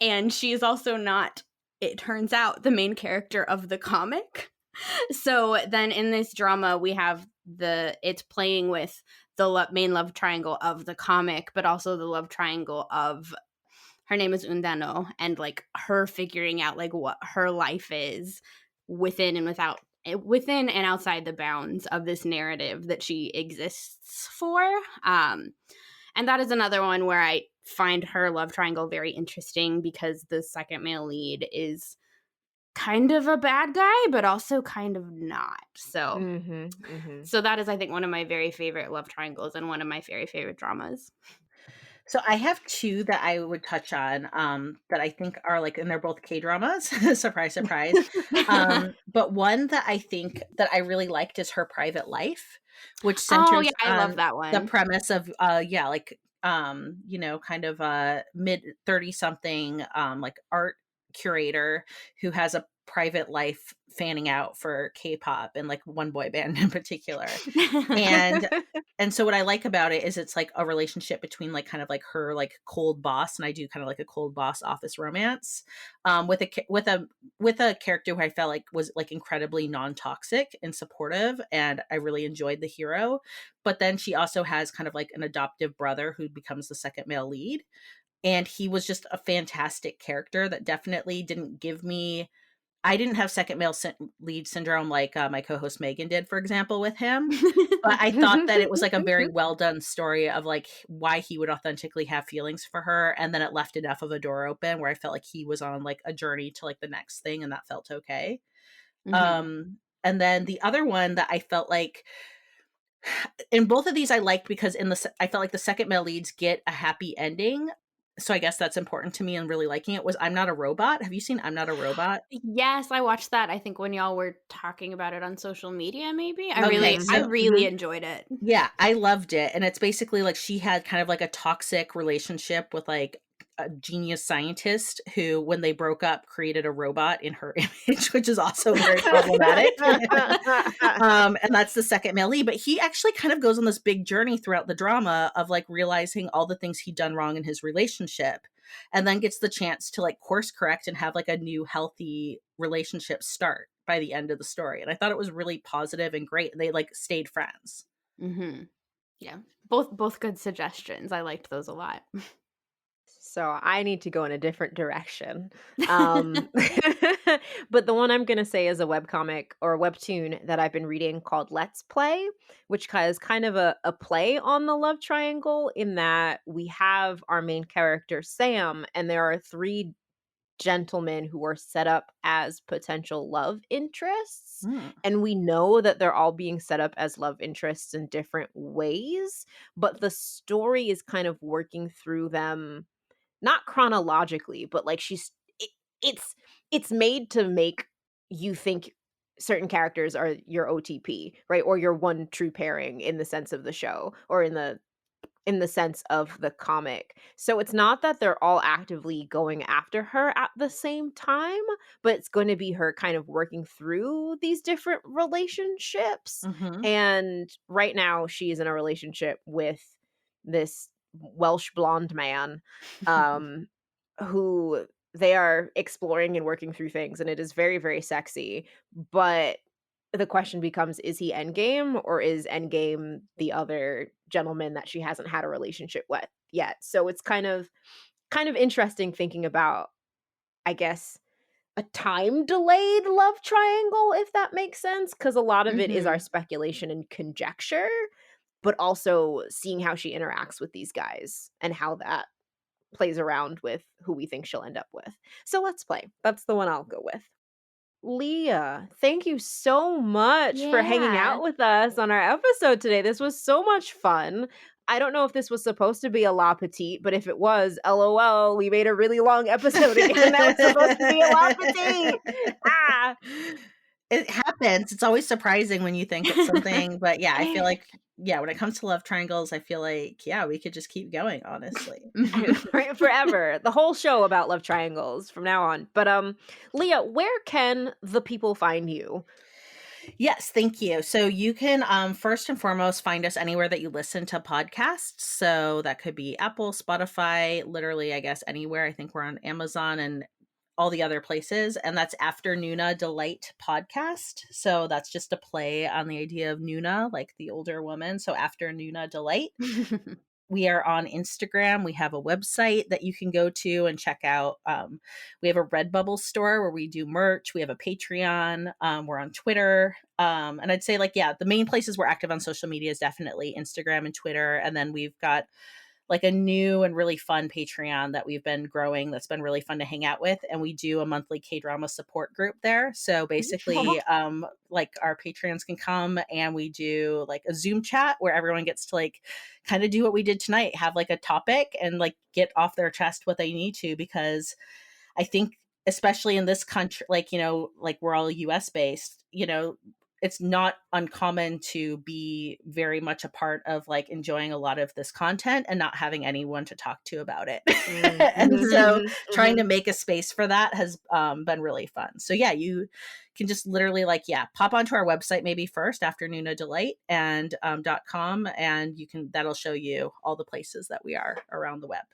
S1: and she's also not, it turns out, the main character of the comic. So then in this drama we have it's playing with the main love triangle of the comic, but also the love triangle of, her name is Undano, and like her figuring out like what her life is within and outside the bounds of this narrative that she exists for. And that is another one where I find her love triangle very interesting because the second male lead is kind of a bad guy, but also kind of not. So, so that is, I think, one of my very favorite love triangles and one of my very favorite dramas.
S3: So I have two that I would touch on that I think are like, and they're both K-dramas. Surprise, surprise. But one that I think that I really liked is Her Private Life, which centers
S1: I
S3: on
S1: love that one.
S3: the premise of you know, kind of a mid 30 something, like art curator who has a private life fanning out for K-pop and like one boy band in particular. And so what I like about it is it's like a relationship between like kind of like her like cold boss, and I do kind of like a cold boss office romance, with a character who I felt like was like incredibly non-toxic and supportive, and I really enjoyed the hero. But then she also has kind of like an adoptive brother who becomes the second male lead, and he was just a fantastic character that definitely didn't give me, I didn't have second male lead syndrome like my co-host Megan did, for example, with him. But I thought that it was like a very well done story of like why he would authentically have feelings for her. And then it left enough of a door open where I felt like he was on like a journey to like the next thing, and that felt okay. And then the other one that I felt like, in both of these I liked because I felt like the second male leads get a happy ending. So I guess that's important to me and really liking it, was I'm Not a Robot. Have you seen I'm Not a Robot?
S1: Yes, I watched that, I think when y'all were talking about it on social media, maybe. I
S3: Okay,
S1: really enjoyed it.
S3: yeah, I loved it. And it's basically like she had kind of like a toxic relationship with like a genius scientist who, when they broke up, created a robot in her image, which is also very problematic. And that's the second male lead. But he actually kind of goes on this big journey throughout the drama of like realizing all the things he'd done wrong in his relationship, and then gets the chance to like course correct and have like a new healthy relationship start by the end of the story. And I thought it was really positive and great. And they like stayed friends.
S1: Yeah. Both good suggestions. I liked those a lot.
S2: So I need to go in a different direction. Um, but the one I'm going to say is a webcomic or a webtoon that I've been reading called Let's Play, which is kind of a play on the love triangle, in that we have our main character, Sam, and there are three gentlemen who are set up as potential love interests. And we know that they're all being set up as love interests in different ways, but the story is kind of working through them, not chronologically, but like it's it's made to make you think certain characters are your OTP, right? Or your one true pairing in the sense of the show, or in the sense of the comic. So it's not that they're all actively going after her at the same time, but it's going to be her kind of working through these different relationships.
S3: Mm-hmm.
S2: And right now she is in a relationship with this Welsh blonde man, um who they are exploring and working through things, and it is very, very sexy. But the question becomes, is he endgame, or is endgame the other gentleman that she hasn't had a relationship with yet? So it's kind of interesting thinking about, I guess, a time delayed love triangle, if that makes sense, because a lot of it is our speculation and conjecture, but also seeing how she interacts with these guys and how that plays around with who we think she'll end up with. So Let's Play. That's the one I'll go with. Leah, thank you so much for hanging
S1: Yeah.
S2: out with us on our episode today. This was so much fun. I don't know if this was supposed to be a La Petite, but if it was, LOL, we made a really long episode again. That was supposed to be a La Petite. Ah.
S3: It happens. It's always surprising when you think it's something, but yeah, I feel like, yeah, when it comes to love triangles, I feel like, yeah, we could just keep going, honestly.
S2: Forever. The whole show about love triangles from now on. But Leah, where can the people find you?
S3: Yes, thank you. So you can first and foremost find us anywhere that you listen to podcasts. So that could be Apple, Spotify, literally, I guess, anywhere. I think we're on Amazon and all the other places. And that's Afternoona Delight podcast. So that's just a play on the idea of Nuna, like the older woman. So Afternoona Delight. We are on Instagram. We have a website that you can go to and check out. We have a Redbubble store where we do merch. We have a Patreon. We're on Twitter. And I'd say, like, yeah, the main places we're active on social media is definitely Instagram and Twitter. And then we've got like a new and really fun Patreon that we've been growing that's been really fun to hang out with. And we do a monthly K-drama support group there. So basically, like our Patreons can come and we do like a Zoom chat where everyone gets to like kind of do what we did tonight, have like a topic and like get off their chest what they need to, because I think especially in this country, like, you know, like we're all US based, you know, it's not uncommon to be very much a part of like enjoying a lot of this content and not having anyone to talk to about it. And so trying to make a space for that has been really fun. So yeah, you can just literally like, pop onto our website maybe first, Afternoona Delight and .com, and that'll show you all the places that we are around the web.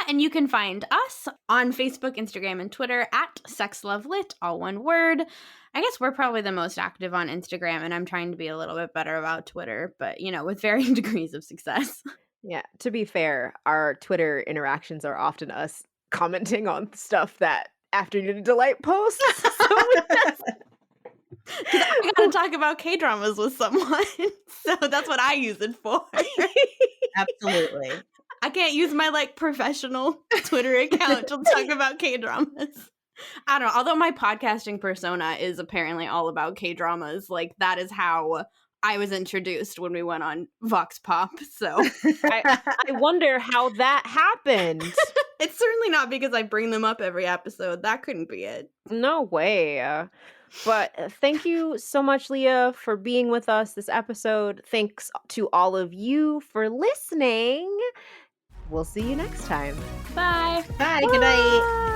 S1: And you can find us on Facebook, Instagram, and Twitter at SexLoveLit, all one word. I guess we're probably the most active on Instagram, and I'm trying to be a little bit better about Twitter, but, with varying degrees of success.
S2: Yeah, to be fair, our Twitter interactions are often us commenting on stuff that Afternoona Delight posts.
S1: Because I gotta talk about Kdramas with someone, so that's what I use it for.
S3: Absolutely.
S1: I can't use my like professional Twitter account to talk about Kdramas. I don't know. Although my podcasting persona is apparently all about Kdramas, like that is how I was introduced when we went on Vox Pop. So
S2: I wonder how that happened.
S1: It's certainly not because I bring them up every episode. That couldn't be it.
S2: No way. But thank you so much, Lia, for being with us this episode. Thanks to all of you for listening. We'll see you next time.
S1: Bye.
S3: Bye. Good night.